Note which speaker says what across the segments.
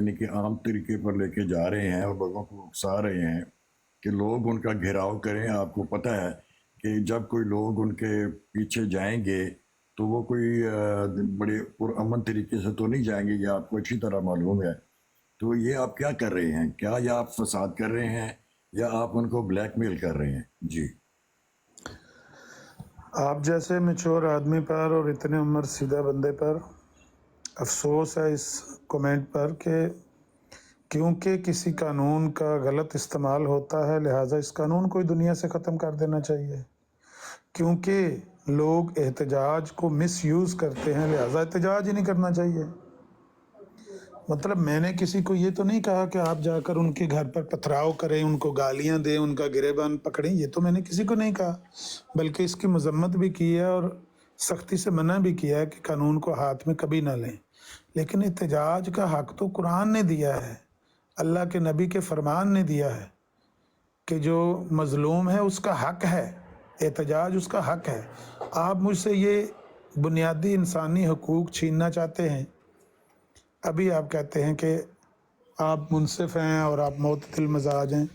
Speaker 1: یعنی کہ عام طریقے پر لے کے جا رہے ہیں اور لوگوں کو اکسا رہے ہیں کہ لوگ ان کا گھیراؤ کریں. آپ کو پتہ ہے کہ جب کوئی لوگ ان کے پیچھے جائیں گے تو وہ کوئی بڑے پرامن طریقے سے تو نہیں جائیں گے، یہ آپ کو اچھی طرح معلوم ہے. تو یہ آپ کیا کر رہے ہیں؟ کیا یہ آپ فساد کر رہے ہیں یا آپ ان کو بلیک میل کر رہے ہیں؟ جی
Speaker 2: آپ جیسے میچور آدمی پر اور اتنے عمر سیدھا بندے پر افسوس ہے اس کومنٹ پر کہ کیونکہ کسی قانون کا غلط استعمال ہوتا ہے لہٰذا اس قانون کو ہی دنیا سے ختم کر دینا چاہیے. کیونکہ لوگ احتجاج کو مس یوز کرتے ہیں لہٰذا احتجاج ہی نہیں کرنا چاہیے. مطلب میں نے کسی کو یہ تو نہیں کہا کہ آپ جا کر ان کے گھر پر پتھراؤ کریں، ان کو گالیاں دیں، ان کا گریبان پکڑیں، یہ تو میں نے کسی کو نہیں کہا، بلکہ اس کی مذمت بھی کی ہے اور سختی سے منع بھی کیا ہے کہ قانون کو ہاتھ میں کبھی نہ لیں. لیکن احتجاج کا حق تو قرآن نے دیا ہے، اللہ کے نبی کے فرمان نے دیا ہے کہ جو مظلوم ہے اس کا حق ہے، احتجاج اس کا حق ہے. آپ مجھ سے یہ بنیادی انسانی حقوق چھیننا چاہتے ہیں. ابھی آپ کہتے ہیں کہ آپ منصف ہیں اور آپ معتدل مزاج ہیں،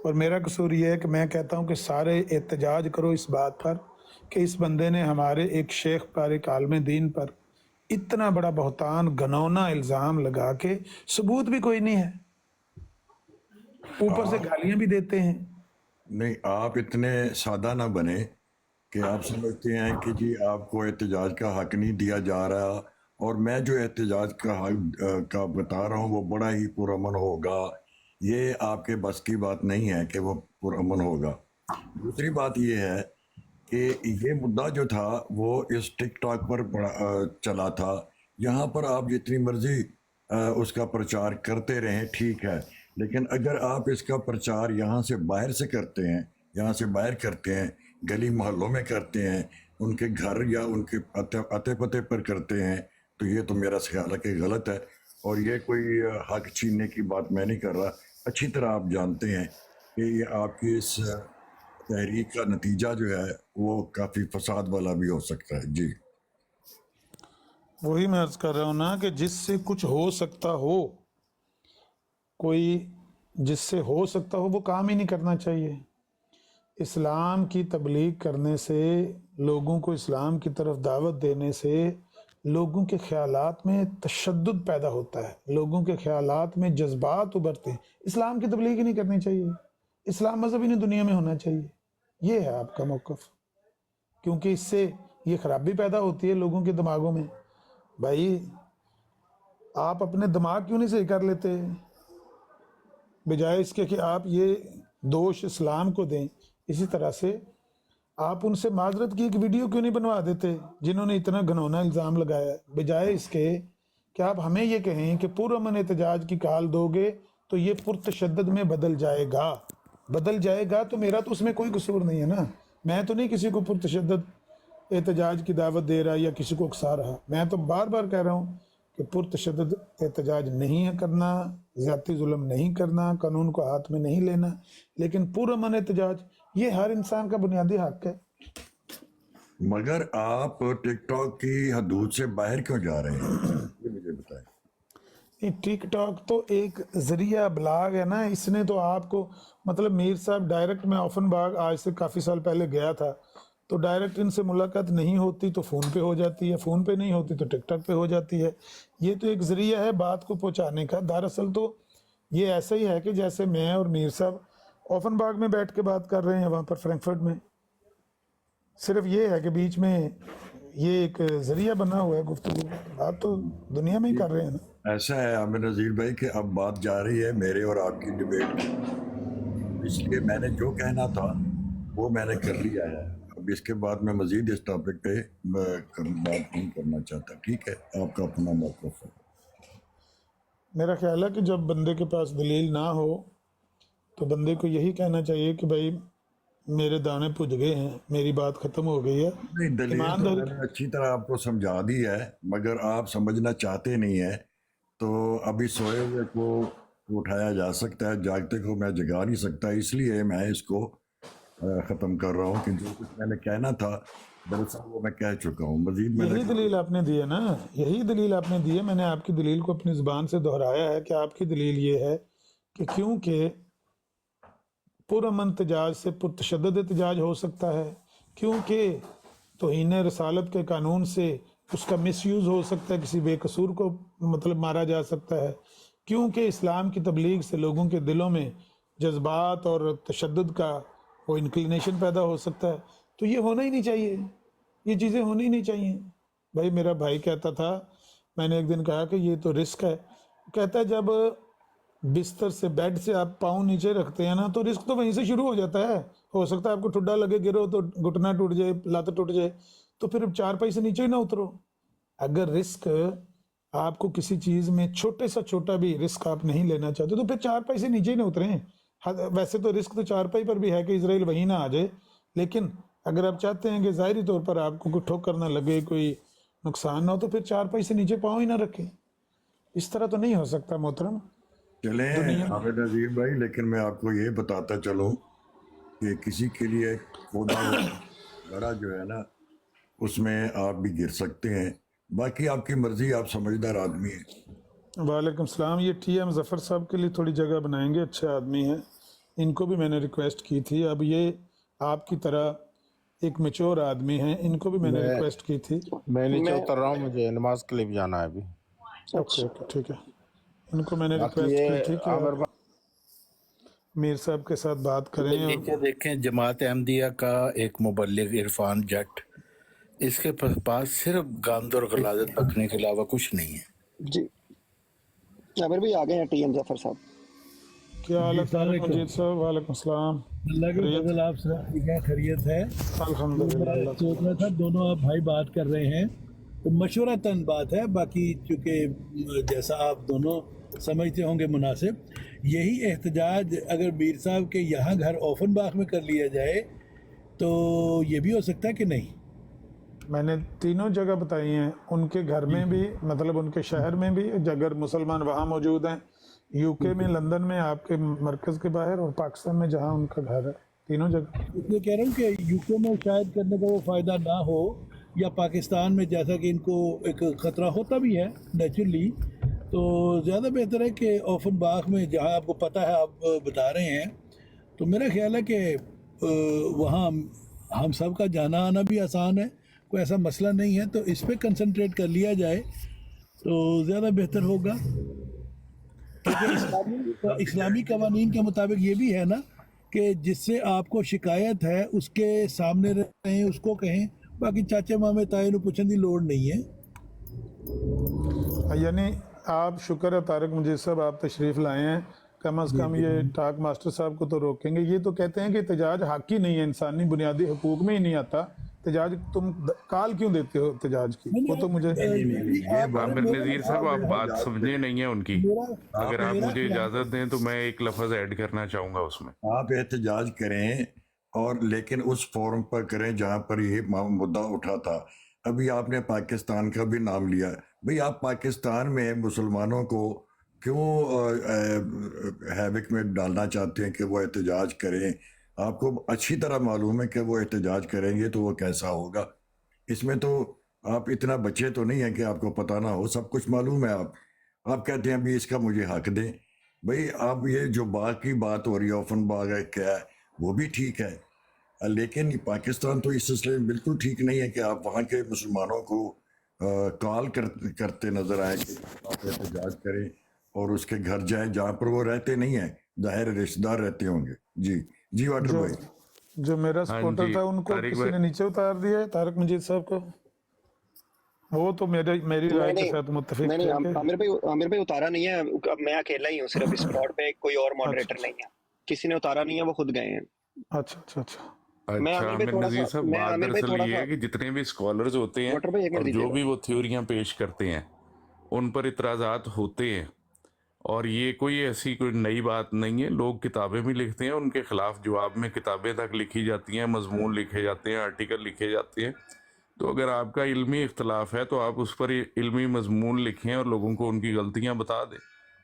Speaker 2: اور میرا قصور یہ ہے کہ میں کہتا ہوں کہ سارے احتجاج کرو اس بات پر کہ اس بندے نے ہمارے ایک شیخ پر، ایک عالم دین پر اتنا بڑا بہتان گھنونا الزام لگا کے ثبوت بھی کوئی نہیں ہے، اوپر سے
Speaker 1: آپ
Speaker 2: گالیاں بھی دیتے ہیں.
Speaker 1: نہیں، آپ اتنے سادہ نہ بنے کہ آپ سمجھتے ہیں کہ جی آپ کو احتجاج کا حق نہیں دیا جا رہا اور میں جو احتجاج کا حق کا بتا رہا ہوں وہ بڑا ہی پرامن ہوگا. یہ آپ کے بس کی بات نہیں ہے کہ وہ پرامن ہوگا. دوسری بات یہ ہے کہ یہ مدعا جو تھا وہ اس ٹک ٹاک پر چلا تھا. یہاں پر آپ جتنی مرضی اس کا پرچار کرتے رہیں ٹھیک ہے، لیکن اگر آپ اس کا پرچار یہاں سے باہر سے کرتے ہیں، یہاں سے باہر کرتے ہیں، گلی محلوں میں کرتے ہیں، ان کے گھر یا ان کے پتے پتے پر کرتے ہیں، تو یہ تو میرا خیال ہے کہ غلط ہے. اور یہ کوئی حق چھیننے کی بات میں نہیں کر رہا. اچھی طرح آپ جانتے ہیں کہ یہ آپ کی اس تحریک کا نتیجہ جو ہے وہ کافی فساد والا بھی ہو سکتا ہے. جی
Speaker 2: وہی میں عرض کر رہا ہوں نا کہ جس سے کچھ ہو سکتا ہو، کوئی جس سے ہو سکتا ہو وہ کام ہی نہیں کرنا چاہیے. اسلام کی تبلیغ کرنے سے، لوگوں کو اسلام کی طرف دعوت دینے سے لوگوں کے خیالات میں تشدد پیدا ہوتا ہے، لوگوں کے خیالات میں جذبات ابھرتے ہیں. اسلام کی تبلیغ ہی نہیں کرنی چاہیے، اسلام مذہب ہی نہیں دنیا میں ہونا چاہیے. یہ ہے آپ کا موقف، کیونکہ اس سے یہ خرابی پیدا ہوتی ہے لوگوں کے دماغوں میں. بھائی آپ اپنے دماغ کیوں نہیں صحیح کر لیتے، بجائے اس کے کہ آپ یہ دوش اسلام کو دیں. اسی طرح سے آپ ان سے معذرت کی ایک ویڈیو کیوں نہیں بنوا دیتے جنہوں نے اتنا گھنونا الزام لگایا ہے، بجائے اس کے کہ آپ ہمیں یہ کہیں کہ پرامن احتجاج کی کال دو گے تو یہ پرتشدد میں بدل جائے گا تو میرا تو اس میں کوئی قصور نہیں ہے نا. میں تو نہیں کسی کو پرتشدد احتجاج کی دعوت دے رہا یا کسی کو اکسا رہا. میں تو بار بار کہہ رہا ہوں کہ پرتشدد احتجاج نہیں کرنا، زیادتی ظلم نہیں کرنا، قانون کو ہاتھ میں نہیں لینا، لیکن پرامن احتجاج یہ ہر انسان کا بنیادی حق ہے.
Speaker 1: مگر آپ ٹک ٹاک کی حدود سے باہر کیوں جا رہے ہیں؟ یہ مجھے بتائیں.
Speaker 2: ٹک ٹاک تو ایک ذریعہ ابلاغ ہے نا. اس نے تو آپ کو مطلب میر صاحب ڈائریکٹ، میں آفن باغ آج سے کافی سال پہلے گیا تھا تو ڈائریکٹ ان سے ملاقات نہیں ہوتی تو فون پہ ہو جاتی ہے، فون پہ نہیں ہوتی تو ٹک ٹاک پہ ہو جاتی ہے. یہ تو ایک ذریعہ ہے بات کو پہنچانے کا. دراصل تو یہ ایسا ہی ہے کہ جیسے میں اور میر صاحب آفن باغ میں بیٹھ کے بات کر رہے ہیں وہاں پر فرینکفرٹ میں، صرف یہ ہے کہ بیچ میں یہ ایک ذریعہ بنا ہوا ہے گفتگو. بات تو دنیا میں ہی کر رہے ہیں نا.
Speaker 1: ایسا ہے عامر نذیر بھائی کہ اب بات جا رہی ہے میرے اور آپ کی ڈبیٹ کی، اس لیے میں نے جو کہنا تھا وہ میں نے کر لیا ہے. اب اس کے بعد میں مزید اس ٹاپک پہ بات نہیں کرنا چاہتا. ٹھیک ہے، آپ کا اپنا موقف ہے.
Speaker 2: میرا خیال ہے کہ جب بندے کے پاس دلیل نہ ہو تو بندے کو یہی کہنا چاہیے کہ بھائی میرے دانے پج گئے ہیں، میری بات ختم ہو گئی ہے.
Speaker 1: نہیں، دلیل تو
Speaker 2: ایمانداری
Speaker 1: میں نے اچھی طرح آپ کو سمجھا دی ہے، مگر آپ سمجھنا چاہتے نہیں ہیں. تو ابھی سوئے ہوئے کو اٹھایا جا سکتا ہے، جاگتے کو میں جگا نہیں سکتا. اس لیے میں اس کو ختم کر رہا ہوں کہ جو کچھ میں نے کہنا تھا दरअसल वो मैं कह चुका हूँ, मजीद मैंने
Speaker 2: यही दलील आपने दी है ना, यही दलील आपने दी है। मैंने आपकी दलील को अपनी ज़ुबान से दोहराया है कि आपकी दलील ये है कि क्योंकि पुरअमन एहतजाज से पुरतशद्दुद एहतजाज हो सकता है, क्योंकि तौहीन रसालत के कानून से उसका मिसयूज़ हो सकता है, किसी बेकसूर को मतलब मारा जा सकता है, क्योंकि इस्लाम की तबलीग से लोगों के दिलों में जज्बात और तशद्दुद का वो इंक्लिनेशन पैदा हो सकता है। तो ये होना ही नहीं चाहिए, ये चीज़ें होनी ही नहीं चाहिए। भाई मेरा भाई कहता था, मैंने एक दिन कहा कि ये तो रिस्क है, कहता है जब बिस्तर से बेड से आप पाँव नीचे रखते हैं ना, तो रिस्क तो वहीं से शुरू हो जाता है। हो सकता है आपको ठुड्डा लगे, गिरो तो घुटना टूट जाए, लात टूट जाए, तो फिर चारपाई से नीचे ही ना उतरो। अगर रिस्क आपको किसी चीज़ में छोटे सा छोटा भी रिस्क आप नहीं लेना चाहते, तो फिर चारपाई से नीचे ही ना उतरें। वैसे तो रिस्क तो चारपाई पर भी है कि इजराइल वहीं ना आ जाए, लेकिन अगर आप चाहते हैं कि ज़ाहिरी तौर पर आपको कोई ठोकर ना लगे, कोई नुकसान ना हो, तो फिर चारपाई से नीचे पाँव ही ना रखें। इस तरह तो नहीं हो सकता मोहतरम
Speaker 1: चलें
Speaker 2: दुनिया।
Speaker 1: हामिद नज़ीर भाई, लेकिन मैं आपको ये बताता चलूँ कि किसी के लिए खोदा हुआ घड़ा जो है ना, उसमें आप भी गिर सकते हैं। बाकी आपकी मर्जी, आप समझदार आदमी हैं।
Speaker 2: वालेकुम सलाम। ये TM ज़फ़र साहब के लिए थोड़ी जगह बनाएंगे, अच्छे आदमी हैं, इनको भी मैंने रिक्वेस्ट की थी। अब ये आपकी तरह एक मैच्योर आदमी हैं, इनको भी मैंने
Speaker 3: मैं
Speaker 2: रिक्वेस्ट की थी।
Speaker 3: मैं नीचे
Speaker 4: मैं
Speaker 3: उतर रहा हूँ, मुझे नमाज के लिए भी जाना है अभी।
Speaker 2: ओके
Speaker 4: अच्छा
Speaker 2: ओके ठीक है, इनको मैंने
Speaker 3: बाकी
Speaker 2: रिक्वेस्ट
Speaker 3: ये
Speaker 2: की थी कि
Speaker 3: आमिर
Speaker 2: आप
Speaker 3: भाई,
Speaker 2: मीर साहब के साथ बात
Speaker 5: ये
Speaker 2: करें। और
Speaker 5: नीचे देखें, जमात अहमदिया का एक मुबल्लिग इरफान जट, इसके पास सिर्फ गंद और गलाजत बकने के अलावा कुछ नहीं है।
Speaker 4: जी आमिर भाई आ गए हैं टीएम जफर साहब।
Speaker 2: क्या हाल
Speaker 6: जी
Speaker 2: है तारिक
Speaker 6: सलामकुम।
Speaker 2: मजीद साहब? वालेकुम सलाम।
Speaker 6: अल्लाह के
Speaker 2: खैरियत?
Speaker 6: फजल, आप सब ठीक है? खैरियत है? तो
Speaker 2: अल्हम्दुलिल्लाह।
Speaker 6: मैं
Speaker 2: अल्लाह
Speaker 6: सोच रहा था दोनों आप भाई बात कर रहे हैं तो मशवरतन बात है, बाकी चूँकि जैसा आप दोनों समझते होंगे मुनासिब, यही एहतजाज अगर मीर साहब के यहाँ घर ओफनबाग में कर लिया जाए तो ये भी हो सकता है कि नहीं?
Speaker 2: मैंने तीनों जगह बताई हैं, उनके घर में भी, मतलब उनके शहर में भी, अगर मुसलमान वहाँ मौजूद हैं, यूके में, लंदन में, आपके मरकज़ के बाहर, और पाकिस्तान में जहाँ उनका घर है, तीनों जगह।
Speaker 6: इसलिए कह रहा हूँ कि यूके में शायद करने का वो फ़ायदा ना हो, या पाकिस्तान में जैसा कि इनको एक ख़तरा होता भी है नेचुरली, तो ज़्यादा बेहतर है कि ओफनबाग में जहाँ आपको पता है, आप बता रहे हैं, तो मेरा ख्याल है कि वहाँ हम सब का जाना आना भी आसान है, कोई ऐसा मसला नहीं है, तो इस पे कंसंट्रेट कर लिया जाए तो ज़्यादा बेहतर होगा। क्योंकि इस्लामी कवानीन के मुताबिक ये भी है ना कि जिससे आपको शिकायत है उसके सामने रहें, उसको कहें, बाकी चाचे मामे ताए नूं पुछण दी लोड़ नहीं है।
Speaker 2: यानी आप, शुक्र है तारिक मजीद साहब, आप तशरीफ़ लाए हैं, कम अज़ कम ये टाक मास्टर साहब को तो रोकेंगे। ये तो कहते हैं कि एहतजाज हक ही नहीं है, इंसानी बुनियादी हकूक में ही नहीं आता एहतजाज। तुम काल क्यों देते हो एहतजाज की? वो तो मुझे
Speaker 1: ये
Speaker 7: आमिर नज़ीर साहब, आप बात समझे नहीं है उनकी। अगर आप मुझे
Speaker 6: मेरा
Speaker 7: इजाज़त दें तो मैं एक लफ्ज़ ऐड करना चाहूँगा उसमें।
Speaker 1: आप एहतजाज करें, और लेकिन उस फोरम पर करें जहां पर ये मुद्दा उठा था। अभी आपने पाकिस्तान का भी नाम लिया। भाई आप पाकिस्तान में मुसलमानों को क्यों हैविक में डालना चाहते हैं कि वो एहतजाज करें? आपको अच्छी तरह मालूम है कि वो एहतजाज करेंगे तो वो कैसा होगा। इसमें तो आप इतना बच्चे तो नहीं हैं कि आपको पता ना हो, सब कुछ मालूम है। आप कहते हैं अभी इसका मुझे हक दें। भाई आप ये जो बाग की बात हो रही है, ओपन बाग है क्या है, वो भी ठीक है, लेकिन पाकिस्तान तो इस सिलसिले में बिल्कुल ठीक नहीं है कि आप वहाँ के मुसलमानों को कॉल करते नजर आए कि आप एहतजाज करें और उसके घर जाएं जहाँ पर वो रहते नहीं हैं, ज़ाहिर रिश्तेदार रहते होंगे। जी जी वाटर
Speaker 2: जो
Speaker 1: भाई।
Speaker 2: जो मेरा
Speaker 7: हाँ
Speaker 2: सपोर्टर
Speaker 7: जी,
Speaker 2: था उनको
Speaker 7: तारिक
Speaker 2: किसी
Speaker 7: भाई।
Speaker 2: ने नीचे उतार दिया है, तारिक मजीद साहब को। वो तो मेरी राय के
Speaker 4: नहीं
Speaker 2: साथ मुत्तफिक
Speaker 4: नहीं
Speaker 2: थे
Speaker 4: नहीं
Speaker 2: कि
Speaker 4: आमिर भाई उतारा नहीं है, मैं अकेला ही हूँ सिर्फ इस स्पॉट पे, कोई और मॉडरेटर
Speaker 2: अच्छा
Speaker 4: नहीं है, किसी ने उतारा नहीं है, वो खुद गए हैं।
Speaker 2: अच्छा अच्छा अच्छा।
Speaker 4: मैं
Speaker 7: अच्छा
Speaker 4: आमिर भाई
Speaker 7: आमिर
Speaker 4: थोड़ा
Speaker 7: नज़ीर
Speaker 4: सा
Speaker 7: साहब,
Speaker 4: मैं
Speaker 7: बात
Speaker 4: आमिर भाई
Speaker 7: दरअसल
Speaker 4: थोड़ा
Speaker 7: ये
Speaker 4: सा
Speaker 7: है कि जितने भी स्कॉलर्स होते हैं
Speaker 4: वाटर भाई एक मिनट
Speaker 7: और जो
Speaker 4: दीजिएगा।
Speaker 7: भी वो थ्योरियां पेश करते हैं उन पर इतराज़ात होते हैं, और ये कोई ऐसी कोई नई बात नहीं है। लोग किताबें भी लिखते हैं, उनके खिलाफ जवाब में किताबें तक लिखी जाती हैं, मजमून लिखे जाते हैं, आर्टिकल लिखे जाते हैं। तो अगर आपका इल्मी इख्तलाफ है तो आप उस पर इल्मी मजमून लिखें और लोगों को उनकी गलतियां बता दें,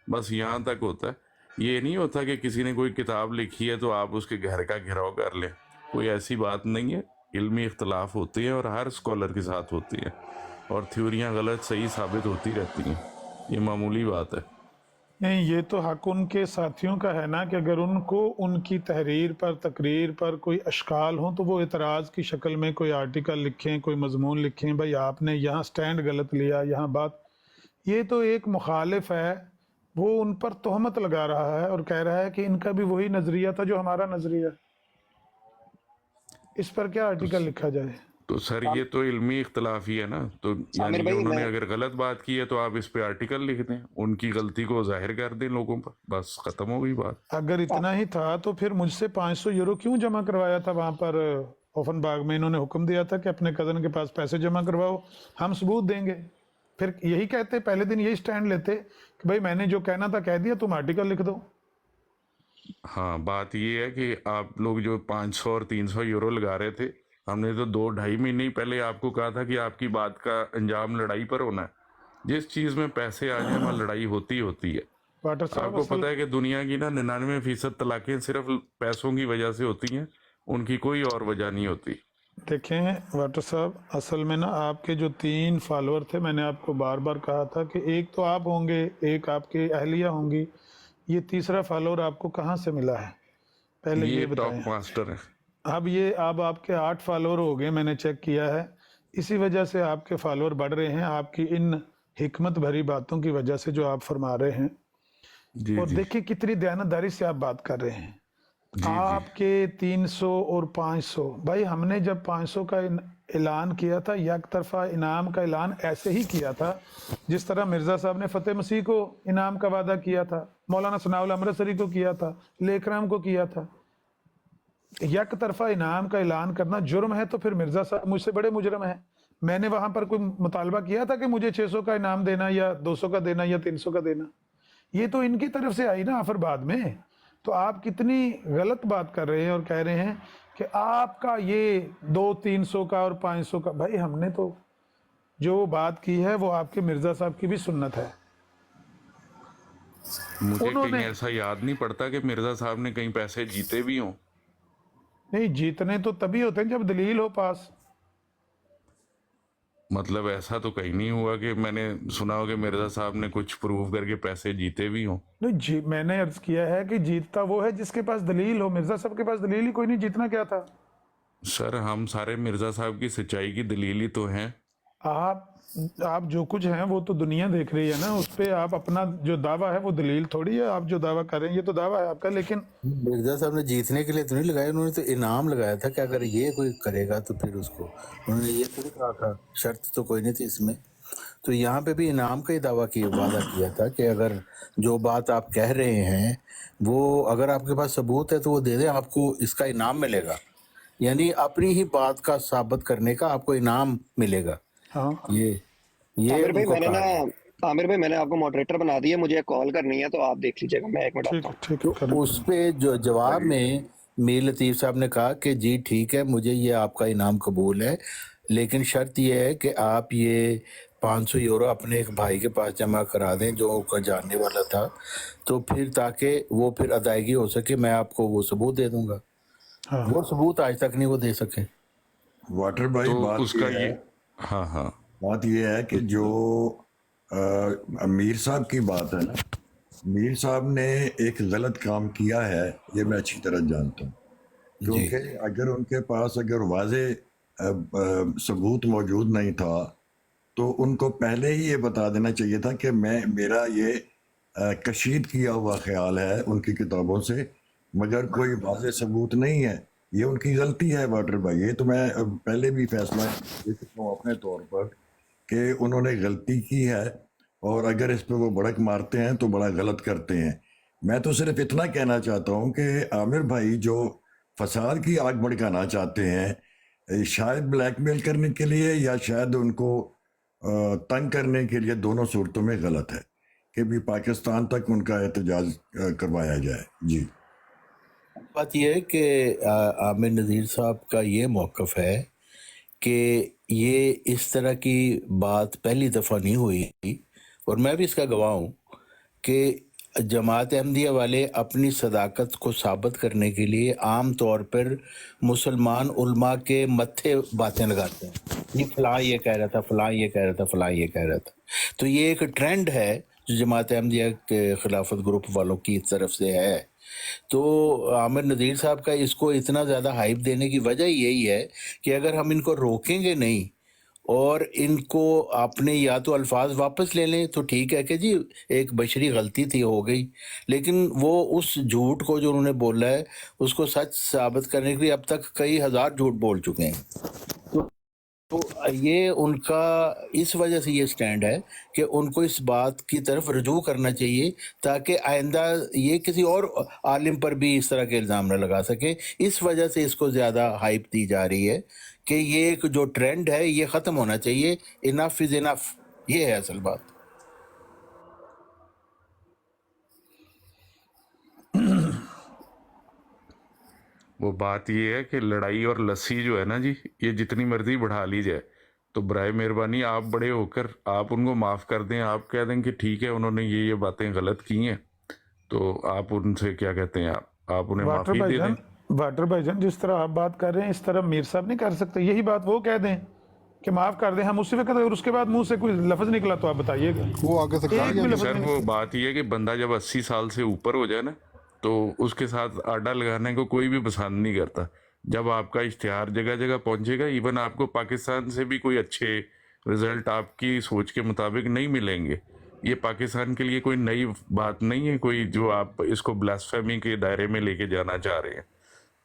Speaker 7: बस यहाँ तक होता है। ये नहीं होता कि किसी ने कोई किताब लिखी है तो आप उसके घर का घेराव कर लें, कोई ऐसी बात नहीं है। علمی اختلاف ہوتے ہیں اور ہر اسکالر کے ساتھ ہوتے ہیں، اور تھیوریاں غلط صحیح ثابت ہوتی رہتی ہیں، یہ معمولی بات ہے۔
Speaker 2: نہیں، یہ تو حق ان کے ساتھیوں کا ہے نا کہ اگر ان کو ان کی تحریر پر تقریر پر کوئی اشکال ہوں تو وہ اعتراض کی شکل میں کوئی آرٹیکل لکھیں، کوئی مضمون لکھیں، بھائی آپ نے یہاں سٹینڈ غلط لیا، یہاں بات۔ یہ تو ایک مخالف ہے، وہ ان پر تہمت لگا رہا ہے اور کہہ رہا ہے کہ ان کا بھی وہی نظریہ تھا جو ہمارا نظریہ، اس پر کیا
Speaker 7: تو
Speaker 2: آرٹیکل لکھا جائے؟
Speaker 7: تو سر یہ تو علمی اختلاف ہی ہے نا، تو
Speaker 4: عامر
Speaker 7: یعنی کہ
Speaker 4: بھائی
Speaker 7: انہوں نے
Speaker 4: میں
Speaker 7: اگر غلط بات کی ہے تو آپ اس پہ آرٹیکل لکھ دیں، ان کی غلطی کو ظاہر کر دیں لوگوں پر، بس ختم ہو گئی بات۔
Speaker 2: اگر اتنا ہی تھا تو پھر مجھ سے 500 یورو کیوں جمع کروایا تھا وہاں پر اوفن باغ میں؟ انہوں نے حکم دیا تھا کہ اپنے کزن کے پاس پیسے جمع کرواؤ، ہم ثبوت دیں گے۔ پھر یہی کہتے، پہلے دن یہی سٹینڈ لیتے کہ بھائی میں نے جو کہنا تھا کہہ دیا، تم آرٹیکل لکھ دو۔
Speaker 7: ہاں، بات یہ ہے کہ آپ لوگ جو 500 اور 300 یورو لگا رہے تھے، ہم نے تو 2-2.5 مہینے پہلے آپ کو کہا تھا کہ آپ کی بات کا انجام لڑائی پر ہونا ہے۔ جس چیز میں پیسے آ جائیں وہاں لڑائی ہوتی ہوتی ہے۔
Speaker 2: واٹر
Speaker 7: آپ
Speaker 2: صاحب
Speaker 7: کو
Speaker 2: اصل
Speaker 7: پتہ ہے کہ دنیا کی نا 99% طلاقیں صرف پیسوں کی وجہ سے ہوتی ہیں، ان کی کوئی اور وجہ نہیں ہوتی۔
Speaker 2: دیکھیں واٹر صاحب، اصل میں نا آپ کے جو 3 فالوور تھے، میں نے آپ کو بار بار کہا تھا کہ ایک تو آپ ہوں گے، ایک آپ کی اہلیہ ہوں گی، یہ تیسرا فالوور آپ کو کہاں سے ملا ہے؟ پہلے یہ
Speaker 7: یہ
Speaker 2: بتائیں۔
Speaker 7: ٹاپ ماسٹر ہے۔
Speaker 2: اب آپ کے 8 فالوور ہو گئے، میں نے چیک کیا ہے، اسی وجہ سے آپ کے فالوور بڑھ رہے ہیں، آپ کی ان حکمت بھری باتوں کی وجہ سے جو آپ فرما رہے ہیں۔
Speaker 7: جی
Speaker 2: اور
Speaker 7: جی
Speaker 2: دیکھیں کتنی دیانتداری سے آپ بات کر رہے ہیں۔
Speaker 7: جی جی
Speaker 2: آپ کے 300 اور 500، بھائی ہم نے جب 500 کا اعلان کیا تھا، یک طرفہ انعام کا اعلان ایسے ہی کیا تھا جس طرح مرزا صاحب نے فتح مسیح کو انعام کا وعدہ کیا تھا، مولانا ثناء اللہ امرتسری کو کیا تھا، لیکرام کو کیا تھا۔ یک طرفہ انعام کا اعلان کرنا جرم ہے تو پھر مرزا صاحب مجھ سے بڑے مجرم ہیں۔ میں نے وہاں پر کوئی مطالبہ کیا تھا کہ مجھے 600 کا انعام دینا یا 200 کا دینا یا 300 کا دینا؟ یہ تو ان کی طرف سے آئی نا آفر بعد میں۔ تو آپ کتنی غلط بات کر رہے ہیں اور کہہ رہے ہیں کہ آپ کا یہ 200-300 کا اور 500 کا۔ بھائی ہم نے تو جو بات کی ہے وہ آپ کے مرزا صاحب کی بھی سنت ہے۔
Speaker 7: مجھے
Speaker 2: انہوں
Speaker 7: کہیں
Speaker 2: نے
Speaker 7: ایسا یاد نہیں پڑتا کہ مرزا صاحب نے کہیں پیسے جیتے بھی ہوں۔
Speaker 2: نہیں، جیتنے تو تبھی ہوتے ہیں جب دلیل ہو پاس۔
Speaker 7: مطلب ایسا تو کہیں نہیں ہوا کہ میں نے سنا ہو کہ مرزا صاحب نے کچھ پروف کر کے پیسے جیتے بھی ہوں۔
Speaker 2: نہیں، میں نے عرض کیا ہے کہ جیتتا وہ ہے جس کے پاس دلیل ہو۔ مرزا صاحب کے پاس دلیل ہی کوئی نہیں، جیتنا کیا تھا؟
Speaker 7: سر ہم سارے مرزا صاحب کی سچائی کی دلیل ہی تو ہیں۔
Speaker 2: آپ جو کچھ ہیں وہ تو دنیا دیکھ رہی ہے نا، اس پہ آپ اپنا جو دعویٰ ہے وہ دلیل تھوڑی ہے۔ آپ جو دعویٰ کر رہے ہیں یہ تو دعویٰ ہے آپ کا، لیکن
Speaker 5: مرزا صاحب نے جیتنے کے لیے تو نہیں لگایا، انہوں نے تو انعام لگایا تھا کہ اگر یہ کوئی کرے گا تو پھر اس کو، انہوں نے یہ تھوڑی کہا تھا، شرط تو کوئی نہیں تھی اس میں۔ تو یہاں پہ بھی انعام کا ہی دعویٰ وعدہ کیا تھا کہ اگر جو بات آپ کہہ رہے ہیں وہ اگر آپ کے پاس ثبوت ہے تو وہ دے دیں، آپ کو اس کا انعام ملے گا، یعنی اپنی ہی بات کا ثابت کرنے کا آپ کو انعام ملے گا۔
Speaker 2: ہاں
Speaker 5: یہ
Speaker 4: عامر
Speaker 5: ان
Speaker 4: بھائی
Speaker 5: کو
Speaker 4: میں نے
Speaker 5: کہا
Speaker 4: نا
Speaker 5: گیا۔
Speaker 4: عامر بھائی میں نے آپ کو ماڈریٹر بنا دیا، مجھے کال کرنی ہے تو آپ دیکھ لیجیے گا، میں 1 منٹ
Speaker 2: ٹھیک
Speaker 4: آتا
Speaker 2: ہے،
Speaker 4: ہوں۔
Speaker 2: ٹھیک ہے،
Speaker 5: تو
Speaker 2: کریں۔
Speaker 5: اس پہ جو جواب میں میر لطیف صاحب نے کہا کہ جی ٹھیک ہے، مجھے یہ آپ کا انعام قبول ہے، لیکن شرط یہ ہے کہ آپ یہ 500 یورو اپنے ایک بھائی کے پاس جمع کرا دیں جو کا جاننے والا تھا، تو پھر تاکہ وہ پھر ادائیگی ہو سکے میں آپ کو وہ ثبوت دے دوں گا۔
Speaker 2: ہاں
Speaker 5: وہ ثبوت آج تک نہیں وہ دے سکے۔
Speaker 1: واٹر بھائی
Speaker 7: تو
Speaker 1: بات
Speaker 7: اس کا
Speaker 1: یہ ہے،
Speaker 7: ہاں ہاں
Speaker 1: بات یہ ہے کہ جو میر صاحب کی بات ہے نا، میر صاحب نے ایک غلط کام کیا ہے، یہ میں اچھی طرح جانتا ہوں،
Speaker 5: جی
Speaker 1: کیونکہ اگر ان کے پاس اگر واضح ثبوت موجود نہیں تھا تو ان کو پہلے ہی یہ بتا دینا چاہیے تھا کہ میرا یہ کشید کیا ہوا خیال ہے ان کی کتابوں سے، مگر کوئی واضح ثبوت نہیں ہے۔ یہ ان کی غلطی ہے واٹر بھائی، یہ تو میں پہلے بھی فیصلہ لے چکا ہوں اپنے طور پر کہ انہوں نے غلطی کی ہے، اور اگر اس پہ وہ بڑک مارتے ہیں تو بڑا غلط کرتے ہیں۔ میں تو صرف اتنا کہنا چاہتا ہوں کہ عامر بھائی جو فساد کی آگ بھڑکانا چاہتے ہیں، شاید بلیک میل کرنے کے لیے یا شاید ان کو تنگ کرنے کے لیے، دونوں صورتوں میں غلط ہے کہ بھی پاکستان تک ان کا احتجاج کروایا جائے۔ جی
Speaker 5: بات یہ ہے کہ عامر نذیر صاحب کا یہ موقف ہے کہ یہ اس طرح کی بات پہلی دفعہ نہیں ہوئی، اور میں بھی اس کا گواہ ہوں کہ जमात अहमदिया वाले अपनी सदाकत को साबित करने के लिए आम तौर पर मुसलमान उलमा के मत्थे बातें लगाते हैं, ये फलां ये कह रहा था, फलां ये कह रहा था, फलां ये कह रहा था। तो ये एक ट्रेंड है जो जमात अहमदिया के खिलाफत ग्रुप वालों की तरफ से है। तो आमिर नज़ीर साहब का इसको इतना ज़्यादा हाइप देने की वजह यही है कि अगर हम इनको रोकेंगे नहीं और इनको आपने या तो अल्फाज वापस ले लें तो ठीक है कि जी एक बशरी गलती थी, हो गई, लेकिन वो उस झूठ को जो उन्होंने बोला है उसको सच साबित करने के लिए अब तक कई हज़ार झूठ बोल चुके हैं। तो ये उनका इस वजह से ये स्टैंड है कि उनको इस बात की तरफ रजू करना चाहिए ताकि आइंदा ये किसी और आलिम पर भी इस तरह के इल्ज़ाम न लगा सके। इस वजह से इसको ज़्यादा हाइप दी जा रही है कि ये एक जो ट्रेंड है ये ख़त्म होना चाहिए। इनफ इज़ इनफ, ये है असल बात।
Speaker 7: वो बात ये है कि लड़ाई और लस्सी जो है ना जी, ये जितनी मर्जी बढ़ा ली जाए, तो बराए मेहरबानी आप बड़े होकर आप उनको माफ़ कर दें, आप कह दें कि ठीक है उन्होंने ये बातें गलत की हैं, तो आप उनसे क्या कहते हैं, आप उन्हें
Speaker 2: वाटर
Speaker 7: माफ़ी दे दें।
Speaker 2: भाईजान जिस तरह आप बात कर रहे हैं इस तरह मीर साहब नहीं कर सकते। यही बात वो कह दें कि माफ कर दें, हम उसी वक्त, अगर उसके बाद मुंह से कोई लफ्ज निकला तो आप बताइएगा।
Speaker 3: वो आगे से कहा
Speaker 2: एक भी लफ्ज
Speaker 7: सर
Speaker 2: नहीं
Speaker 7: वो बात ये है कि बंदा जब 80 साल से ऊपर हो जाए ना, तो उसके साथ आडा लगाने को कोई भी पसंद नहीं करता। जब आपका इश्तिहार जगह जगह पहुंचेगा, इवन आपको पाकिस्तान से भी कोई अच्छे रिजल्ट आपकी सोच के मुताबिक नहीं मिलेंगे। ये पाकिस्तान के लिए कोई नई बात नहीं है, कोई जो आप इसको ब्लास्फेमी के दायरे में लेके जाना चाह रहे हैं,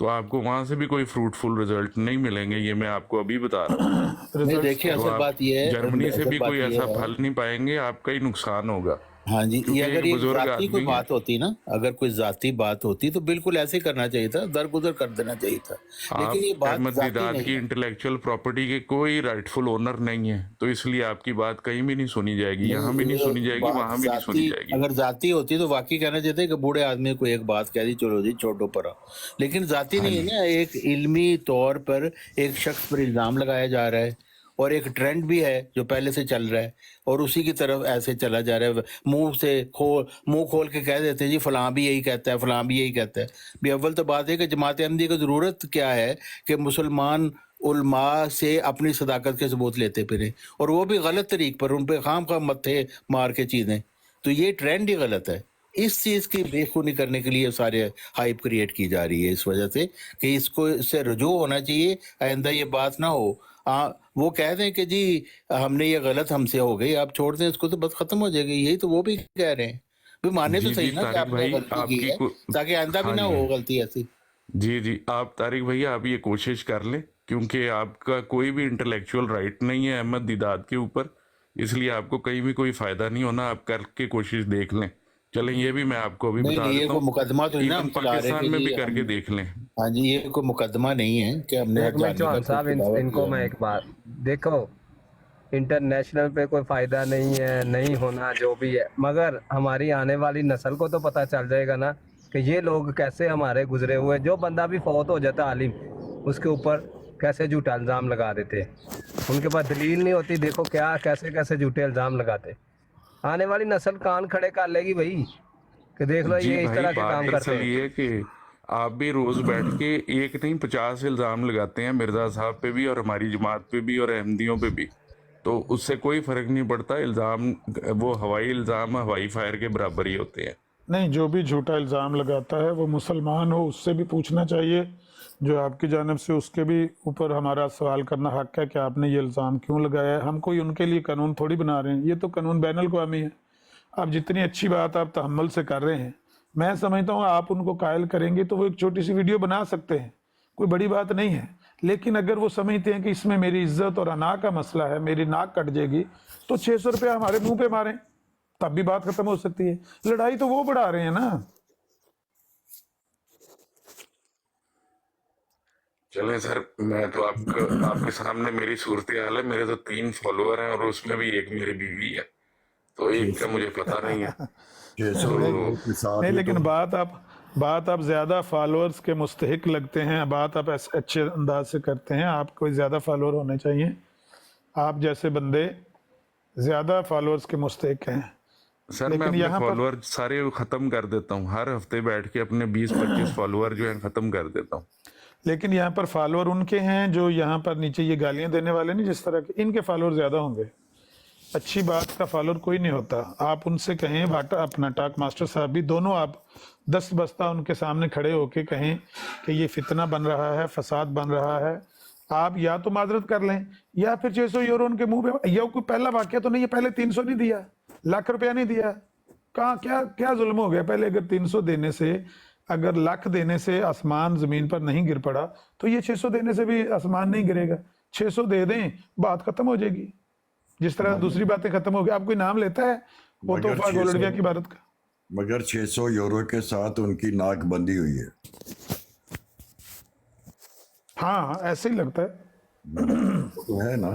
Speaker 7: तो आपको वहां से भी कोई फ्रूटफुल रिजल्ट नहीं मिलेंगे। ये मैं आपको अभी बता रहा हूँ।
Speaker 5: नहीं
Speaker 2: रिजल्ट
Speaker 5: देखिए
Speaker 7: तो
Speaker 5: असल
Speaker 7: आप
Speaker 5: बात ये है,
Speaker 7: जर्मनी से
Speaker 5: असल
Speaker 7: भी
Speaker 5: बात
Speaker 7: कोई
Speaker 5: ये
Speaker 7: ऐसा
Speaker 5: है,
Speaker 7: फल नहीं पाएंगे, आपका ही नुकसान होगा।
Speaker 5: हाँ जी, ये
Speaker 7: क्योंकि
Speaker 5: अगर
Speaker 7: एक
Speaker 5: ये
Speaker 7: बुजुर्ग
Speaker 5: जाती कोई
Speaker 7: आदमी है।
Speaker 5: बात होती ना, अगर कोई जाती बात होती तो बिल्कुल ऐसे करना चाहिए था, दरगुजर कर देना चाहिए था, लेकिन ये
Speaker 7: आप
Speaker 5: बात
Speaker 7: अहमद
Speaker 5: जाती
Speaker 7: दीदात
Speaker 5: नहीं
Speaker 7: की
Speaker 5: है।
Speaker 7: इंटेलेक्चुअल प्रॉपर्टी के कोई राइटफुल ओनर नहीं है, तो इसलिए आपकी बात कहीं भी नहीं सुनी जाएगी, यहाँ भी नहीं
Speaker 5: ये
Speaker 7: सुनी जाएगी,
Speaker 5: बात
Speaker 7: वहां भी नहीं सुनी
Speaker 5: जाती,
Speaker 7: जाएगी।
Speaker 5: अगर जाती होती तो वाकई कहना चाहिए कि बूढ़े आदमी को एक बात कह दी, चलो जी छोड़ो परा, लेकिन जाती
Speaker 7: हाँ
Speaker 5: नहीं है
Speaker 7: जी,
Speaker 5: ना। एक इल्मी तौर पर एक शख्स पर इल्ज़ाम लगाया जा रहा है और एक ट्रेंड भी है जो पहले से चल रहा है और उसी की तरफ ऐसे चला जा रहा है। मुंह खोल के कह देते हैं जी फलां भी यही कहता है, फलां भी यही कहता है। भी अव्वल तो बात है कि जमात अहमदी को ज़रूरत क्या है कि मुसलमान उलमा से अपनी सदाकत के सबूत लेते फिरें, और वो भी गलत तरीक पर, उन पे खाम खाम मत्थे मार के चीज़ें। तो ये ट्रेंड ही गलत है। इस चीज़ की बेखुनी करने के लिए सारे हाइप क्रिएट की जा रही है इस वजह से कि इसको इससे रजू होना चाहिए, आइंदा ये बात ना हो। वो कह दें कि जी हमने ये गलत हमसे हो गई, आप छोड़ दें इसको तो बस खत्म हो जाएगी। यही तो वो भी कह रहे हैं, भी माने तो
Speaker 7: जी
Speaker 5: सही
Speaker 7: जी
Speaker 5: ना कि
Speaker 7: तारिक
Speaker 5: आपने
Speaker 7: भाई,
Speaker 5: गलती की
Speaker 7: आपकी
Speaker 5: है, ताकि आइंदा भी
Speaker 7: हाँ
Speaker 5: ना
Speaker 7: जी,
Speaker 5: हो
Speaker 7: हाँ
Speaker 5: गलती ऐसी।
Speaker 7: जी जी, आप तारिक भैया आप ये कोशिश कर लें, क्योंकि आपका कोई भी इंटेलेक्चुअल राइट नहीं है अहमद दीदात के ऊपर, इसलिए आपको कहीं भी कोई फायदा नहीं होना। आप करके कोशिश देख लें। चलें, ये भी मैं आपको अभी
Speaker 5: नहीं
Speaker 7: बता
Speaker 5: नहीं, ये
Speaker 7: देता
Speaker 5: कोई
Speaker 7: हूँ,
Speaker 5: मुकदमा तो नहीं ना
Speaker 7: इवन
Speaker 5: हम चला रहे
Speaker 7: पाकिस्तान
Speaker 5: कि
Speaker 7: में
Speaker 5: जी
Speaker 7: भी करके
Speaker 5: हम,
Speaker 7: देख लें।
Speaker 5: हाँ जी, ये कोई मुकदमा नहीं है कि हमने
Speaker 8: एक मिनट
Speaker 5: जानने का
Speaker 8: चौहान
Speaker 5: कुछ
Speaker 8: साहब,
Speaker 5: दावा
Speaker 8: इनको
Speaker 5: किया
Speaker 8: मैं
Speaker 5: है।
Speaker 8: एक बात, देखो इंटरनेशनल पे कोई फायदा नहीं है, नहीं होना जो भी है, मगर हमारी आने वाली नस्ल को तो पता चल जाएगा ना कि ये लोग कैसे हमारे गुजरे हुए, जो बंदा भी फौत हो जाता आलिम, उसके ऊपर कैसे झूठा इल्ज़ाम लगा देते। उनके पास दलील नहीं होती, देखो क्या कैसे कैसे झूठे इल्ज़ाम लगाते। आने वाली नस्ल कान खड़े कर लेगी भाई कि देख लो
Speaker 7: जी
Speaker 8: ये इस
Speaker 7: भाई,
Speaker 8: तरह के
Speaker 7: बात
Speaker 8: काम करते
Speaker 7: दरअसल
Speaker 8: हैं।
Speaker 7: ये है कि आप भी रोज बैठ के एक नहीं 50 इल्जाम लगाते हैं मिर्जा साहब पे भी और हमारी जमात पे भी और अहमदियों पे भी, तो उससे कोई फर्क नहीं पड़ता। इल्जाम वो हवाई इल्जाम हवाई फायर के बराबर ही होते हैं।
Speaker 2: नहीं, जो भी झूठा इल्ज़ाम लगाता है वो मुसलमान हो, उससे भी पूछना चाहिए, जो आपकी जानिब से उसके भी ऊपर हमारा सवाल करना हक है कि आपने ये इल्ज़ाम क्यों लगाया है। हम कोई उनके लिए कानून थोड़ी बना रहे हैं, ये तो कानून बैनुल अक़वामी है। आप जितनी अच्छी बात आप तहम्मुल से कर रहे हैं, मैं समझता हूँ आप उनको कायल करेंगे तो वो एक छोटी सी वीडियो बना सकते हैं, कोई बड़ी बात नहीं है। लेकिन अगर वो समझते हैं कि इसमें मेरी इज्जत और अना का मसला है, मेरी नाक कट जाएगी, तो 600 रुपया हमारे मुंह पे मारें, तब भी बात खत्म हो सकती है। लड़ाई तो वो बढ़ा रहे हैं ना।
Speaker 7: चलें सर, मैं तो आपके सामने मेरी सूरत हाल है। मेरे तो 3 फॉलोअर हैं और उसमें भी एक मेरी बीवी है, तो एक का मुझे पता नहीं है।
Speaker 1: 600
Speaker 7: तो
Speaker 1: लोगों के साथ
Speaker 2: नहीं,
Speaker 1: ही
Speaker 2: लेकिन
Speaker 1: तो
Speaker 2: बात आप ज़्यादा फॉलोअर्स के मुस्तहिक लगते हैं, बात आप अच्छे अंदाज से करते हैं, आपको ज़्यादा फॉलोअर होने चाहिए। आप जैसे बंदे ज़्यादा फॉलोअर्स के मुस्तहिक हैं।
Speaker 7: सर मैं
Speaker 2: लेकिन
Speaker 7: अपने
Speaker 2: यहाँ पर
Speaker 7: फॉलोअर सारे खत्म कर देता हूँ, हर हफ्ते बैठ के अपने 20-25 फॉलोअर जो हैं खत्म कर देता हूँ।
Speaker 2: लेकिन यहाँ पर फॉलोअर उनके हैं जो यहाँ पर नीचे ये गालियां देने वाले नहीं, जिस तरह के इनके फॉलोअर ज्यादा होंगे। अच्छी बात का फॉलोअर कोई नहीं होता। आप उनसे कहें, वाटा अपना टाक मास्टर साहब भी, दोनों आप 10 बस्ता उनके सामने खड़े होके कहें कि ये फितना बन रहा है, फसाद बन रहा है, आप या तो माजरत कर लें या फिर 600 यूरो उनके मुंह पे। ये कोई पहला वाक्य तो नहीं है, पहले 300 नहीं दिया, लाख रुपया नहीं दिया, कहाँ क्या क्या जुल्म हो गया? पहले अगर 300 देने से, अगर लाख देने से आसमान जमीन पर नहीं गिर पड़ा, तो ये 600 देने से भी आसमान नहीं गिरेगा। 600 दे दें, बात खत्म हो जाएगी, जिस तरह दूसरी बातें खत्म हो गई। आप कोई नाम लेता है वो
Speaker 1: मगर
Speaker 2: तोहफा
Speaker 1: 600
Speaker 2: गोलड़िया की भारत का?
Speaker 1: मगर 600 यूरो के साथ उनकी नाक बंदी हुई है।
Speaker 2: हाँ, ऐसे ही लगता है।
Speaker 1: तो है ना।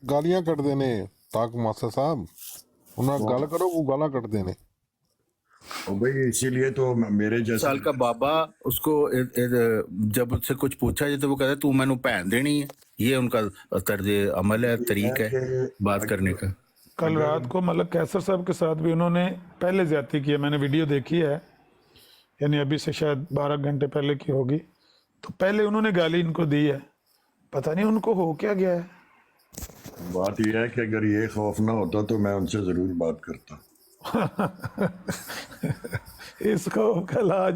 Speaker 3: गालियां कटदे ने ताक मास्टर साहब, उन्हें गल करो वो गाला कटदे ने।
Speaker 1: और भाई इसीलिए तो मेरे जैसे
Speaker 5: साल का बाबा उसको जब उससे कुछ पूछा जाए तो वो कहता है तू मैनू भैन देनी है। ये उनका तर्ज अमल है, तरीका है बात करने का।
Speaker 2: कल रात को मलक कैसर साहब के साथ भी उन्होंने पहले ज्यादती की है, मैंने वीडियो देखी है, यानी अभी से शायद 12 घंटे पहले की होगी। तो पहले उन्होंने गाली इनको दी है, पता नहीं उनको हो क्या गया है।
Speaker 1: बात यह है कि अगर ये खौफ ना होता तो मैं उनसे जरूर बात करता।
Speaker 2: इस खौफ का इलाज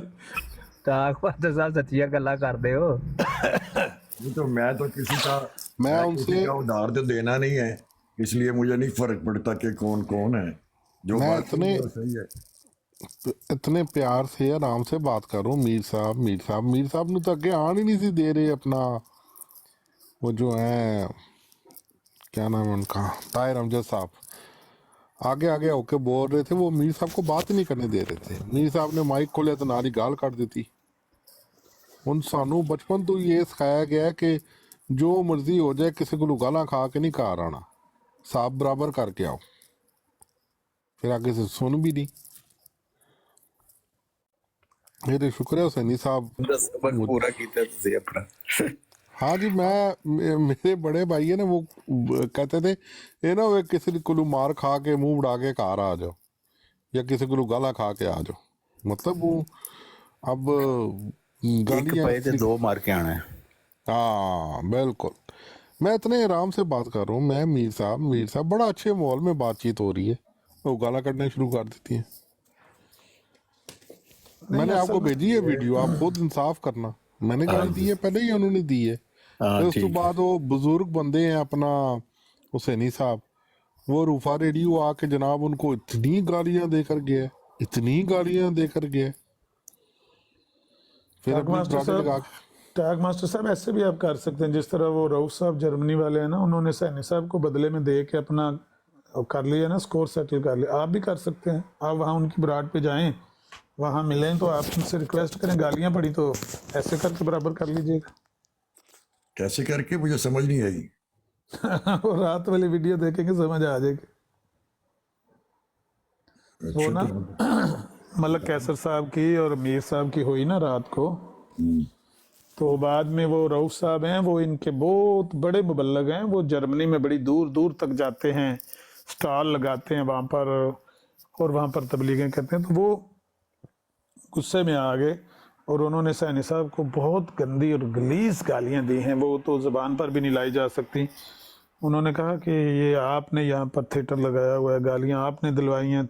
Speaker 8: ताक मास्टर साहब सच्चिया गल्ला करदे हो।
Speaker 1: नहीं तो मैं तो किसी का
Speaker 3: मैं
Speaker 1: किसी
Speaker 3: उनसे
Speaker 1: का उधार तो देना नहीं है, इसलिए मुझे नहीं फर्क पड़ता कि कौन कौन है। जो
Speaker 3: मैं
Speaker 1: बात है वो सही है।
Speaker 3: इतने प्यार से आराम से बात करो। मीर साहब ने तो अगे आन ही नहीं सी दे रहे। अपना वो जो है क्या नाम है उनका, ताहिर अमजद साहब, आगे आगे होके बोल रहे थे, वो मीर साहब को बात ही नहीं करने दे रहे थे। मीर साहब ने माइक खोलिया तो नाली गाल काट देती। उन सानू बचपन तो ये सिखाया गया है कि जो मर्जी हो जाए, किसी को गाला खा के नहीं घर आना, साहब बराबर करके आओ। फिर आगे से सुन भी नहीं। मेरे शुक्र है हुसैनी साहब
Speaker 5: पूरा कीता तुसीं अपना।
Speaker 3: हाँ जी, मेरे बड़े भाई है ना, वो कहते थे ये ना वे किसी को मार खा के मुंह उड़ा के घर आ जाओ, या किसी को गाला खा के आ जाओ। मतलब वो अब
Speaker 5: एक
Speaker 3: गालियां
Speaker 5: पे ते दो मार के आना है।
Speaker 3: हाँ बिल्कुल। मैं इतने आराम से बात कर रहा हूँ। मैं मीर साहब बड़ा अच्छे माहौल में बातचीत हो रही है, वो गाला कटना शुरू कर देती है। मैंने आपको भेजी है वीडियो, आप खुद इंसाफ करना। मैंने गाली दी है पहले ही उन्होंने दी है।
Speaker 5: हाँ
Speaker 3: फिर उस तो
Speaker 5: ठीक है।
Speaker 3: बाद वो बुजुर्ग बंदे हैं अपना हुसैनी साहब, वो रूफा रेडियो आके जनाब उनको इतनी गालियां देकर गया, इतनी गालियां देकर गया। फिर
Speaker 2: टाक
Speaker 3: अपनी
Speaker 2: मास्टर
Speaker 3: ट्राली लगा
Speaker 2: साहब, टाक मास्टर साहब ऐसे भी आप कर सकते हैं, जिस तरह वो रऊफ साहब जर्मनी वाले हैं ना, उन्होंने सैनी साहब को बदले में दे के अपना कर लिया ना, स्कोर सेटल कर लिया। आप भी कर सकते हैं। आप वहाँ उनकी बरात पे जाएं, वहाँ मिलें तो आप उनसे रिक्वेस्ट करें, गालियाँ पड़ी तो ऐसे करके बराबर कर लीजिएगा।
Speaker 1: कैसे करके मुझे समझ नहीं आई।
Speaker 2: वो रात वाली वीडियो देखेंगे समझ आ जाएगी। वो
Speaker 1: अच्छा
Speaker 2: ना
Speaker 1: तो
Speaker 2: मलक कैसर साहब की और मीर साहब की हुई ना रात को, तो बाद में वो रऊफ साहब हैं, वो इनके बहुत बड़े मुबल्लग हैं, वो जर्मनी में बड़ी दूर दूर तक जाते हैं, स्टॉल लगाते हैं वहाँ पर और वहाँ पर तबलीगें करते हैं। तो वो गुस्से में आ गए और उन्होंने सैनी साहब को बहुत गंदी और गलीज गालियाँ दी हैं, वो तो ज़बान पर भी नहीं लाई जा सकती। उन्होंने कहा कि ये आपने यहाँ पर थिएटर लगाया हुआ है, गालियाँ आपने दिलवाई हैं,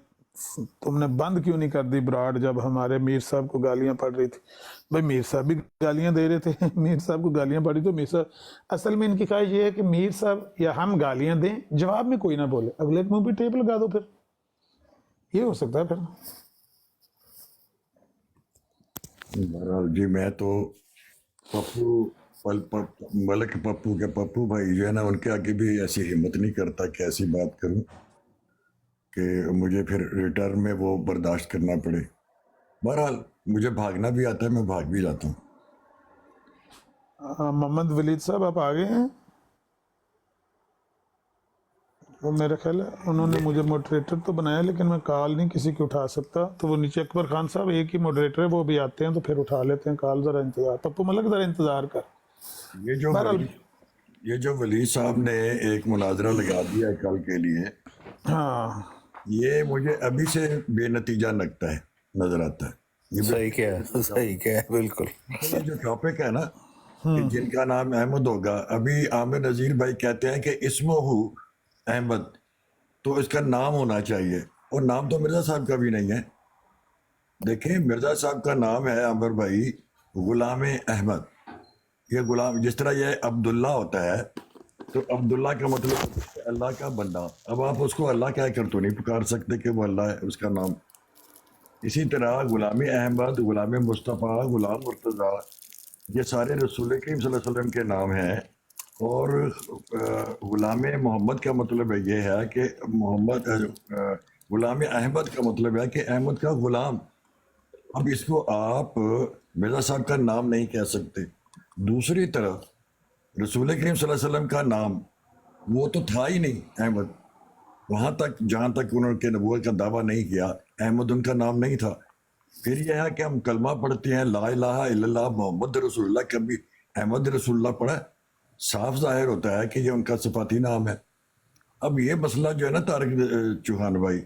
Speaker 2: तुमने बंद क्यों नहीं कर दी ब्राड जब हमारे मीर साहब को गालियां पड़ रही थी। भाई मीर साहब भी गालियां दे रहे थे, मीर साहब को गालियां पड़ी तो मीर साहब, असल में इनकी ख्वाहिश ये है कि मीर साहब या हम गालियां दें, जवाब में कोई ना बोले, अगले के मुंह पे टेप लगा दो, फिर ये हो सकता है। फिर
Speaker 1: बहरहाल जी, मैं तो मलक पप्पू के पप्पू भाई जो है ना, उनके आगे भी ऐसी हिम्मत नहीं करता कि ऐसी बात करूं कि मुझे फिर रिटर्न में वो बर्दाश्त करना पड़े। बहरहाल मुझे भागना भी आता है, मैं भाग भी जाता हूँ।
Speaker 2: मोहम्मद वलीद साहब आप आ गए हैं? वो मेरा ख्याल है उन्होंने मुझे मॉडरेटर तो बनाया, लेकिन मैं कॉल नहीं किसी की उठा सकता। तो वो नीचे अकबर खान साहब एक ही मॉडरेटर है, वो भी आते हैं तो फिर उठा लेते हैं कॉल। ज़रा इंतज़ार, पप्पू मलक ज़रा इंतज़ार कर।
Speaker 1: ये जो वली साहब ने एक मुनाजरा लगा दिया है कल के लिए,
Speaker 2: हाँ
Speaker 1: ये मुझे अभी से बेनतीजा लगता है, नजर आता है। ये
Speaker 5: सही क्या है बिल्कुल।
Speaker 1: ये जो टॉपिक है ना कि जिनका नाम अहमद होगा, अभी आमिर नजीर भाई कहते हैं कि इस्महू अहमद, तो इसका नाम होना चाहिए, और नाम तो मिर्जा साहब का भी नहीं है। देखिए, मिर्जा साहब का नाम है आमिर भाई गुलाम अहमद। ये गुलाम, जिस तरह ये अब्दुल्ला होता है, तो अब्दुल्ला का मतलब अल्लाह का बंदा। अब आप उसको अल्लाह कह कर तो नहीं पुकार सकते कि वो अल्लाह है उसका नाम। इसी तरह गुलाम अहमद, गुलाम मुस्तफ़ा, गुलाम मुर्तज़ा, ये सारे रसूल करीम सल्लल्लाहु अलैहि वसल्लम के नाम हैं। और गुलाम मोहम्मद का मतलब ये है कि गुलाम अहमद का मतलब है कि अहमद का गुलाम। अब इसको आप मिर्जा साहब का नाम नहीं कह सकते। दूसरी तरफ रसूल करीम सल्लल्लाहु अलैहि वसल्लम का नाम वो तो था ही नहीं अहमद, वहाँ तक जहाँ तक उन्होंने नबूवत का दावा नहीं किया, अहमद उनका नाम नहीं था। फिर यह है कि हम कलमा पढ़ते हैं ला इलाहा इल्लल्लाह मोहम्मद रसूलुल्लाह, कभी अहमद रसूलुल्लाह पढ़ा, साफ जाहिर होता है कि ये उनका सिफाती नाम है। अब ये मसला जो है ना तारिक चौहान भाई,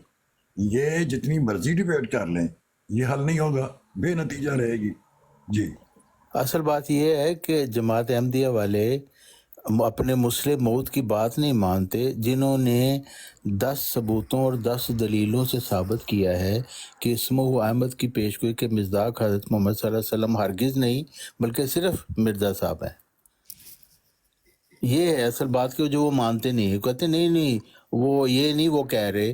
Speaker 1: ये जितनी मर्जी डिबेट कर लें, ये हल नहीं होगा, बेनतीजा रहेगी। जी
Speaker 5: असल बात यह है कि जमात अहमदिया वाले अपने मुस्लिम मौत की बात नहीं मानते, जिन्होंने 10 सबूतों और 10 दलीलों से साबित किया है कि इस्महू अहमद की पेशगोई के मिज़दाक हज़रत मोहम्मद सल्लल्लाहु अलैहि वसल्लम हरगिज़ नहीं बल्कि सिर्फ मिर्ज़ा साहब हैं। ये है असल बात कि जो वो मानते नहीं है, कहते नहीं वो ये नहीं, वो कह रहे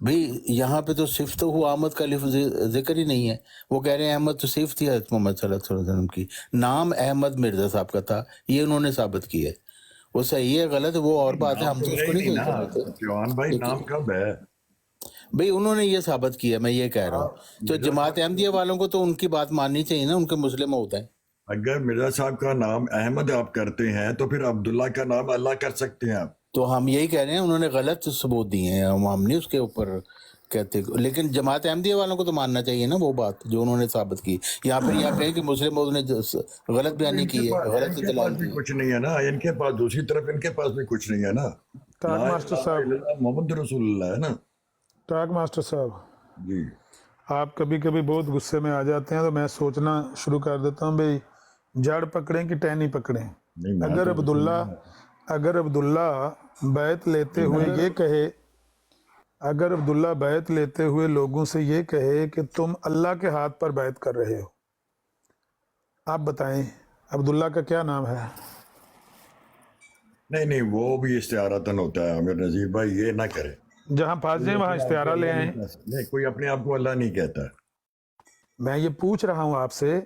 Speaker 5: भाई यहाँ पे तो सिफ्त हु अहमद का जिक्र ही नहीं है। वो कह रहे हैं अहमद तो सिफ्त थी हज़रत मोहम्मद सल्लल्लाहु अलैहि वसल्लम की, नाम अहमद मिर्ज़ा साहब का था, ये उन्होंने साबित किया है। वो सही है गलत है वो और बात है, हम तो उसको नहीं कह सकते।
Speaker 1: चौहान भाई नाम कब है?
Speaker 5: भाई उन्होंने ये साबित किया, मैं ये कह रहा हूँ। तो जमात अहमदिया वालों को तो उनकी बात माननी चाहिए ना, उनके मुस्लिम होता है।
Speaker 1: अगर मिर्जा साहब का नाम अहमद आप करते हैं तो फिर अब्दुल्ला का नाम अल्लाह कर सकते हैं आप।
Speaker 5: तो हम यही कह रहे हैं, उन्होंने गलत सबूत दिए हैं, हम नहीं उसके ऊपर कहते। लेकिन जमात अहमदिया वालों को तो मानना चाहिए ना वो बात जो उन्होंने साबित की। यहाँ पर यहाँ कहें कि मुस्लिम ने गलत बयानी की है, गलत इत्तलाल की है।
Speaker 1: कुछ नहीं है ना इनके पास, दूसरी तरफ इनके पास भी कुछ नहीं है ना।
Speaker 2: टाक मास्टर साहब,
Speaker 1: मोहम्मद रसूलुल्लाह है ना।
Speaker 2: टाक मास्टर साहब,
Speaker 1: जी
Speaker 2: आप कभी कभी बहुत गुस्से में आ जाते हैं तो मैं सोचना शुरू कर देता हूँ भाई जड़ पकड़ें कि टहनी पकड़ें।
Speaker 1: नहीं, मैं
Speaker 2: अगर
Speaker 1: तो
Speaker 2: अब्दुल्ला बैत लेते हुए ये कहे, अगर अब्दुल्ला बैत लेते हुए लोगों से ये कहे कि तुम अल्लाह के हाथ पर बैत कर रहे हो, आप बताएं अब्दुल्ला का क्या नाम है?
Speaker 1: नहीं, वो भी इस्तिआरातन होता है आमिर नजीर भाई, ये ना करे।
Speaker 2: जहां फंस जाए वहां इस्तिआरा ले आए।
Speaker 1: नहीं, कोई अपने आप को अल्लाह नहीं कहता।
Speaker 2: मैं ये पूछ रहा हूं आपसे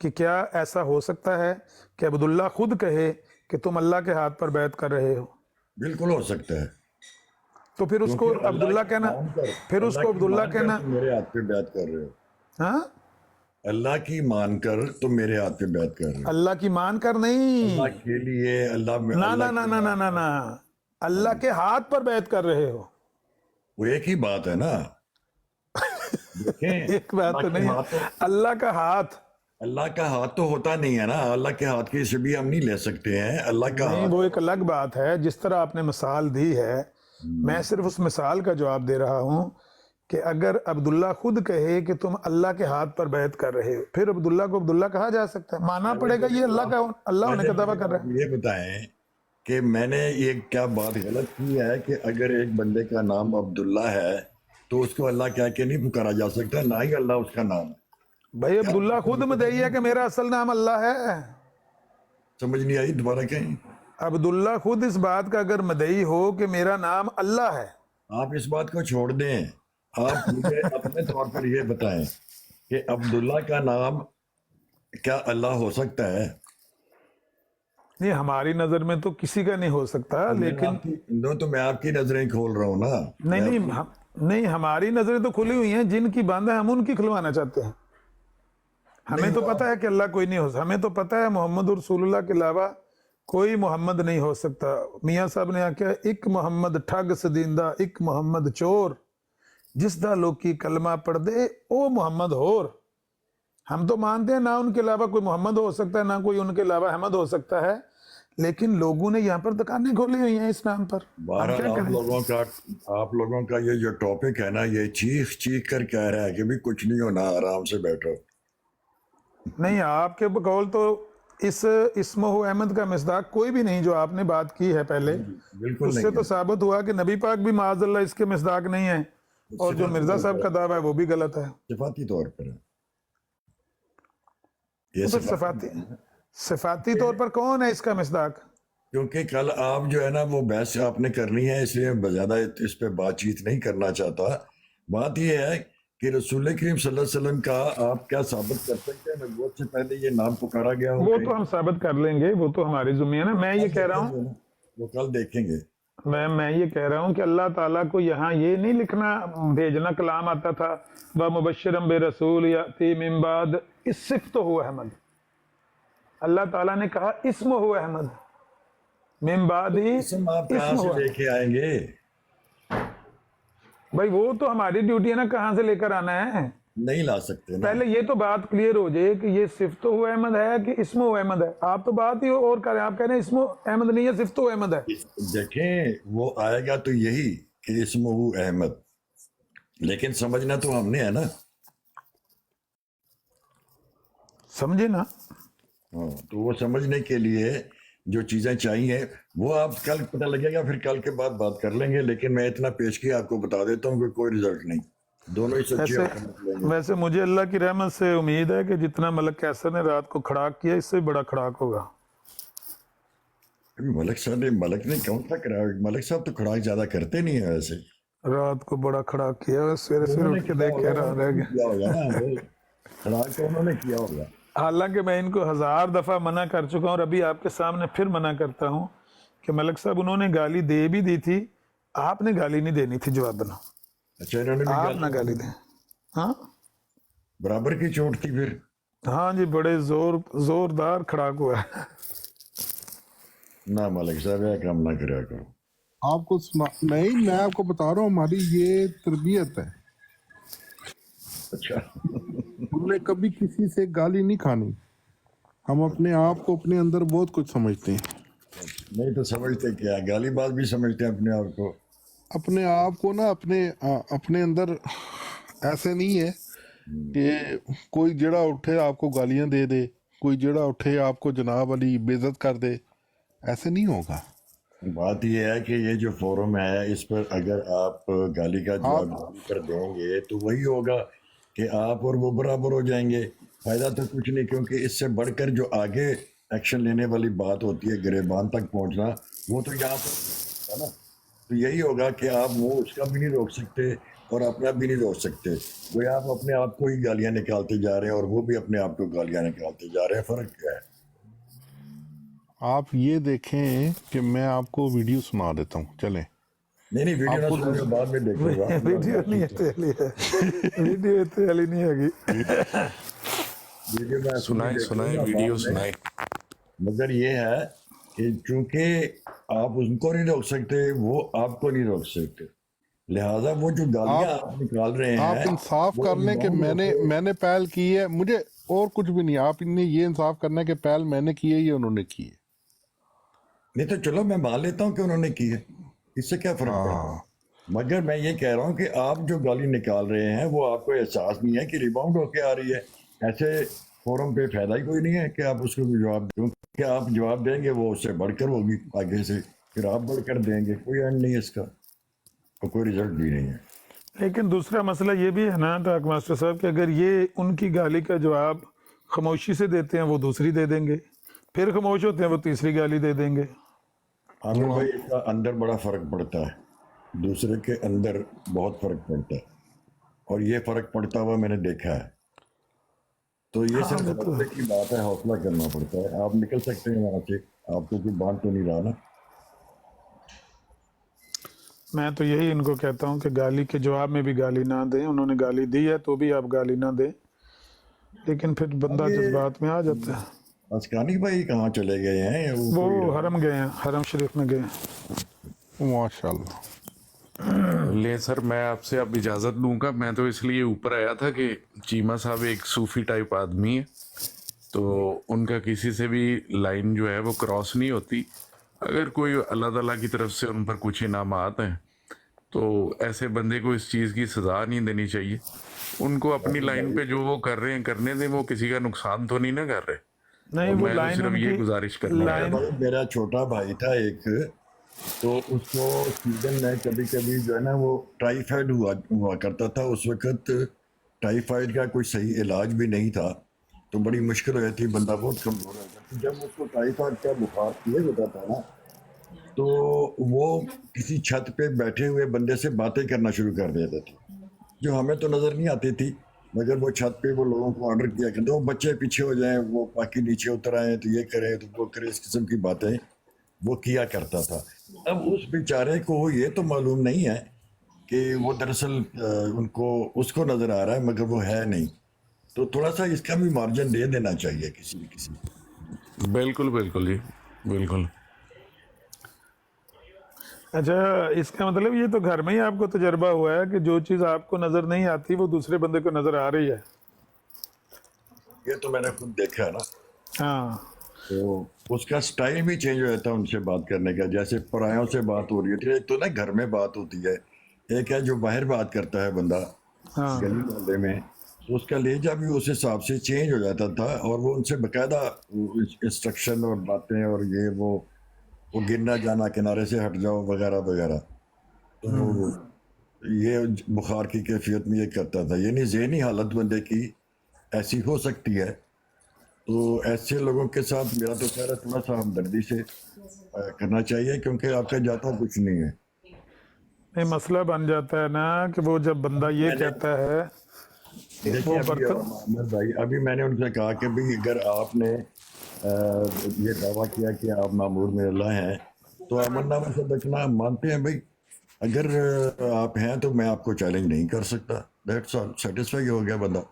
Speaker 2: कि क्या ऐसा हो सकता है कि अब्दुल्ला खुद कहे कि तुम अल्लाह के हाथ पर बैत कर रहे हो?
Speaker 1: बिल्कुल हो सकता है।
Speaker 2: तो फिर उसको अब्दुल्ला कहना, फिर उसको अब्दुल्ला कहना,
Speaker 1: मेरे हाथ पे बैत कर रहे हो।
Speaker 2: हाँ,
Speaker 1: अल्लाह की मानकर तुम मेरे हाथ पे बैत कर रहे हो।
Speaker 2: अल्लाह की मान कर नहीं,
Speaker 1: अल्लाह के लिए अल्लाह में
Speaker 2: ना ना ना ना ना ना ना, अल्लाह के हाथ पर बैत कर रहे हो।
Speaker 1: वो एक ही बात है ना। देखें,
Speaker 2: एक बात तो नहीं, अल्लाह का हाथ,
Speaker 1: अल्लाह का हाथ तो होता नहीं है ना। अल्लाह के हाथ की से भी हम नहीं ले सकते हैं अल्लाह का
Speaker 2: नहीं,
Speaker 1: हाथ।
Speaker 2: वो एक अलग बात है। जिस तरह आपने मिसाल दी है, मैं सिर्फ उस मिसाल का जवाब दे रहा हूं कि अगर अब्दुल्ला खुद कहे कि तुम अल्लाह के हाथ पर बैत कर रहे हो, फिर अब्दुल्ला को अब्दुल्ला कहा जा सकता है, मानना पड़ेगा ये अल्लाह होने का दावा कर रहा है।
Speaker 1: ये बताएं कि मैंने ये क्या बात गलत की है कि अगर एक बंदे का नाम अब्दुल्ला है तो उसको अल्लाह कह के नहीं पुकारा जा सकता, ना ही अल्लाह उसका नाम है।
Speaker 2: भाई अब्दुल्ला खुद मदई है कि मेरा असल नाम अल्लाह है।
Speaker 1: समझ नहीं आई, दोबारा कहें।
Speaker 2: अब्दुल्ला खुद इस बात का अगर मदई हो कि मेरा नाम अल्लाह है,
Speaker 1: आप इस बात को छोड़ दें, आप मुझे अपने तौर पर ये बताएं कि अब्दुल्ला का नाम क्या अल्लाह हो सकता है?
Speaker 2: नहीं, हमारी नजर में तो किसी का नहीं हो सकता, लेकिन
Speaker 1: तो मैं आपकी नजरें खोल रहा हूँ ना।
Speaker 2: नहीं, हमारी नजरें तो खुली हुई हैं, जिनकी बंद है हम उनकी खुलवाना चाहते हैं। हमें तो पता है कि अल्लाह कोई नहीं हो सकता, हमें तो पता है मोहम्मद रसूलुल्लाह के अलावा कोई मोहम्मद नहीं हो सकता। मियाँ साहब ने आख्या एक मोहम्मद ठग सदिंदा, एक मोहम्मद चोर, जिस दा लोकी कलमा पढ़ दे ओ मोहम्मद होर। हम तो मानते हैं ना उनके अलावा कोई मोहम्मद हो सकता है, ना कोई उनके अलावा अहमद हो सकता है, लेकिन लोगों ने यहाँ पर दुकानें खोली हुई हैं इस नाम पर। हम
Speaker 1: बहरहाल
Speaker 2: क्या करें?
Speaker 1: आप लोगों का ये जो टॉपिक है ना, ये चीख चीख कर कह रहा है कि भी कुछ नहीं होना, आराम से बैठो।
Speaker 2: नहीं, आपके बकौल तो इस इस्मो अहमद का मिसदाक कोई भी नहीं जो आपने बात की है पहले,
Speaker 1: बिल्कुल
Speaker 2: उससे
Speaker 1: नहीं
Speaker 2: तो
Speaker 1: है।
Speaker 2: साबित हुआ कि नबी पाक भी माअज़ल्लाह इसके मिसदाक नहीं है, और जो मिर्जा साहब का दावा है वो भी गलत है।
Speaker 1: सिफाती तौर पर है। ये
Speaker 2: वो तो
Speaker 1: सिफाती
Speaker 2: सिफाती तौर पर कौन है इसका मिसदाक?
Speaker 1: क्योंकि कल आप जो है ना वो बहस आपने करनी है, इसलिए मैं ज़्यादा इस पे बातचीत नहीं करना चाहता। बात यह है कि रसूल करीम सल्लल्लाहु अलैहि वसल्लम का आप क्या साबित कर सकते हैं? नबूवत से पहले ये नाम पुकारा गया हो
Speaker 2: वो
Speaker 1: कहीं?
Speaker 2: तो हम साबित कर लेंगे, वो तो हमारी ज़िम्मे है ना। मैं ये कह रहा हूँ,
Speaker 1: देखेंगे ना, वो कल देखेंगे।
Speaker 2: मैं ये कह रहा हूँ कि अल्लाह ताला को यहाँ ये नहीं लिखना भेजना कलाम आता था व मुबश्शिरम बे रसूल याती मिन बाद, इस्सिफ तो हुआ अहमद। अल्लाह ताला ने कहा इस्म हुआ अहमद, मिन बाद ही
Speaker 1: इसम आप कहाँ
Speaker 2: इस्म
Speaker 1: से
Speaker 2: हुआ।
Speaker 1: लेके आएंगे?
Speaker 2: भाई वो तो हमारी ड्यूटी है ना, कहाँ से लेकर आना है।
Speaker 1: नहीं ला सकते ना।
Speaker 2: पहले ये तो बात क्लियर हो जाए कि ये सिफ्तो अहमद है कि इस्मो अहमद है। आप तो बात ही और कर रहे हैं, आप कह रहे हैं इस्मो अहमद नहीं है, सिफ्तो अहमद है।
Speaker 1: देखें वो आएगा तो यही कि इस्महू अहमद, लेकिन समझना तो हमने है ना।
Speaker 2: समझे ना?
Speaker 1: हाँ, तो वो समझने के लिए जो चीज़ें चाहिए वो आप कल पता लगेगा, फिर कल के बाद बात कर लेंगे। लेकिन मैं इतना पेश किया आपको बता देता हूँ कि कोई रिजल्ट नहीं, दोनों ही सच्चे होकर निकलेंगे।
Speaker 2: वैसे मुझे अल्लाह की रहमत से उम्मीद है कि जितना मलक कैसर ने रात को खड़ाक किया, इससे भी बड़ा खड़ाक होगा।
Speaker 1: अभी मलक ने कौन सा करा? मलक साहब तो खड़ाक ज्यादा करते नहीं है वैसे।
Speaker 2: रात को बड़ा खड़ाक किया, सवेरे सवेरे
Speaker 1: उन्होंने
Speaker 2: उठ के
Speaker 1: किया
Speaker 2: देख के
Speaker 1: होगा,
Speaker 2: हैरान रह गया।
Speaker 1: किया होगा ना वो खड़ाक तो उन्होंने किया होगा।
Speaker 2: हालांकि मैं इनको 1000 दफ़ा मना कर चुका हूँ और अभी आपके सामने फिर मना करता हूँ कि मलक साहब उन्होंने गाली दे भी दी थी, आपने गाली नहीं देनी थी जवाबन।
Speaker 1: अच्छा, इन्होंने भी
Speaker 2: आप ना गाली दें। हाँ
Speaker 1: बराबर की चोट थी फिर।
Speaker 2: हाँ जी, बड़े जोरदार खड़ाक हुआ है।
Speaker 1: ना मलिक साहब यह काम ना करा करो।
Speaker 3: आपको सुना नहीं, मैं आपको बता रहा हूँ हमारी ये तरबियत है।
Speaker 1: अच्छा
Speaker 3: हमने कभी किसी से गाली नहीं खानी। हम अपने आप को अपने अंदर बहुत कुछ समझते हैं।
Speaker 1: नहीं तो समझते क्या, गालीबाज भी समझते हैं अपने आप को।
Speaker 3: अपने आप को ना अपने अंदर ऐसे नहीं है कि कोई जड़ा उठे आपको गालियां दे दे, कोई जड़ा उठे आपको जनाब अली बेइज्जत कर दे, ऐसे नहीं होगा।
Speaker 1: बात यह है कि ये जो फोरम है इस पर अगर आप गाली का जवाब नहीं कर देंगे तो वही होगा कि आप और वो बराबर हो जाएंगे। फायदा तो कुछ नहीं, क्योंकि इससे बढ़कर जो आगे एक्शन लेने वाली बात होती है, गिरेबान तक पहुंचना, वो तो यहाँ पर है ना। तो यही होगा कि आप वो उसका भी नहीं रोक सकते और अपना भी नहीं रोक सकते। वो आप अपने आप को ही गालियां निकालते जा रहे हैं और वो भी अपने आप को गालियां निकालते जा रहे हैं। फर्क क्या है?
Speaker 3: आप ये देखें कि मैं आपको वीडियो सुना देता हूँ, चलें।
Speaker 1: नहीं वीडियो ना सुनो, बाद में देखूंगा।
Speaker 2: वीडियो नहीं इतने वाली है, वीडियो इतने वाली नहीं हैगी।
Speaker 1: वीडियो में
Speaker 7: सुनाए वीडियो सुनाए।
Speaker 1: मगर ये है कि चूंकि आप उनको नहीं रोक सकते, वो आपको नहीं रोक सकते, लिहाजा वो जो गालियां आप निकाल रहे हैं,
Speaker 3: आप इंसाफ
Speaker 1: वो
Speaker 3: कर लें कि
Speaker 1: इमाम
Speaker 3: मैंने पहल की है, मुझे और कुछ भी नहीं। आप इन्हें ये इंसाफ करना है कि पहल मैंने की है, ये उन्होंने की है।
Speaker 1: नहीं तो चलो मैं मान लेता हूँ कि उन्होंने की है, इससे क्या फर्क पड़ता है। मगर मैं ये कह रहा हूँ कि आप जो गाली निकाल रहे हैं वो आपको एहसास नहीं है कि रिबाउंड होके आ रही है। ऐसे फोरम पे फायदा ही कोई नहीं है कि आप उसको भी जवाब दें, कि आप जवाब देंगे वो उससे बढ़कर होगी आगे से, फिर आप बढ़कर देंगे, कोई एंड नहीं है इसका, तो कोई रिजल्ट भी नहीं है।
Speaker 2: लेकिन दूसरा मसला ये भी है ना टाक मास्टर साहब कि अगर ये उनकी गाली का जवाब खामोशी से देते हैं वो दूसरी दे देंगे, फिर खामोश होते हैं वो तीसरी गाली दे देंगे।
Speaker 1: आमिर भाई, इसका अंदर बड़ा फर्क पड़ता है, दूसरे के अंदर बहुत फर्क पड़ता है, और ये फर्क पड़ता हुआ मैंने देखा है। तो ये सिर्फ हौसले की बात है, हौसला करना पड़ता है। आप निकल सकते हैं वहां से, आपको कोई बांध तो नहीं रहा ना। मैं
Speaker 2: तो यही इनको कहता हूँ कि गाली के जवाब में भी गाली ना दें। उन्होंने गाली दी है तो भी आप गाली ना दें, लेकिन फिर बंदा जज्बात में आ जाता है।
Speaker 1: अस्कानी भाई कहाँ चले गए हैं?
Speaker 2: वो हरम गए हैं, हरम शरीफ में गए हैं।
Speaker 3: माशाल्लाह।
Speaker 7: ले सर, मैं आपसे अब इजाज़त लूँगा। मैं तो इसलिए ऊपर आया था कि चीमा साहब एक सूफी टाइप आदमी है, तो उनका किसी से भी लाइन जो है वो क्रॉस नहीं होती। अगर कोई अल्लाह ताला की तरफ से उन पर कुछ इनामात हैं तो ऐसे बंदे को इस चीज़ की सज़ा नहीं देनी चाहिए। उनको अपनी लाइन पे जो वो कर रहे हैं करने दें, वो किसी का नुकसान तो नहीं ना कर रहे।
Speaker 2: नहीं,
Speaker 7: और
Speaker 2: वो
Speaker 7: मैं तो
Speaker 2: लाइन
Speaker 7: सिर्फ ये
Speaker 2: उनकी
Speaker 7: गुजारिश करना
Speaker 2: लाइन
Speaker 7: चाहता
Speaker 1: मेरा छोटा भाई था एक, तो उसको सीजन में कभी कभी जो है ना वो टाइफाइड हुआ करता था। उस वक्त टाइफाइड का कोई सही इलाज भी नहीं था, तो बड़ी मुश्किल हो जाती थी, बंदा बहुत कमजोर हो जाता। जब उसको टाइफाइड का बुखार तेज होता था ना, तो वो किसी छत पे बैठे हुए बंदे से बातें करना शुरू कर देते थे, जो हमें तो नजर नहीं आती थी, मगर वो छत पे वो लोगों को ऑर्डर किया करते, वो बच्चे पीछे हो जाएं, वो बाकी नीचे उतर आए तो ये करें तो वो करें, इस किस्म की बातें वो किया करता था। अब उस बेचारे को ये तो मालूम नहीं है कि वो दरअसल उनको उसको नजर आ रहा है मगर वो है नहीं, तो थोड़ा सा इसका भी मार्जिन दे देना चाहिए किसी को।
Speaker 7: बिल्कुल बिल्कुल जी, बिल्कुल।
Speaker 2: अच्छा, इसका मतलब ये तो घर में ही आपको तजर्बा हुआ है कि जो चीज़ आपको नज़र नहीं आती वो दूसरे बंदे को नज़र आ रही है।
Speaker 1: ये तो मैंने खुद देखा है ना।
Speaker 2: हाँ,
Speaker 1: तो उसका स्टाइल भी चेंज हो जाता है उनसे बात करने का। जैसे परायों से बात हो रही होती है, एक तो ना घर में बात होती है, एक है जो बाहर बात करता है बंदा
Speaker 2: हाँ,
Speaker 1: गली मोहल्ले में, तो उसका लहजा भी उस हिसाब से चेंज हो जाता था, और वो उनसे बकायदा इंस्ट्रक्शन और बातें और ये वो गिरना जाना, किनारे से हट जाओ वगैरह वगैरह। तो ये बुखार की कैफियत में ये करता था, यानी ज़हनी हालत बंदे की ऐसी हो सकती है। तो ऐसे लोगों के साथ मेरा तो ख्याल है थोड़ा सा हमदर्दी से करना चाहिए, क्योंकि आपका जाता कुछ नहीं है।
Speaker 2: नहीं, मसला बन जाता है ना कि वो जब बंदा ये
Speaker 1: मैंने
Speaker 2: कहता है
Speaker 1: देखिए
Speaker 2: वो
Speaker 1: अभी
Speaker 2: बर्तन
Speaker 1: मोहम्मद भाई, अभी मैंने उनसे कहा कि भाई अगर आपने ये दावा किया कि आप मामूर में अल्लाह हैं, तो अमरनामा से बचना मानते हैं भाई। अगर आप हैं तो मैं आपको चैलेंज नहीं कर सकता, दैट्स ऑल, सेटिस्फाई हो गया बंदा।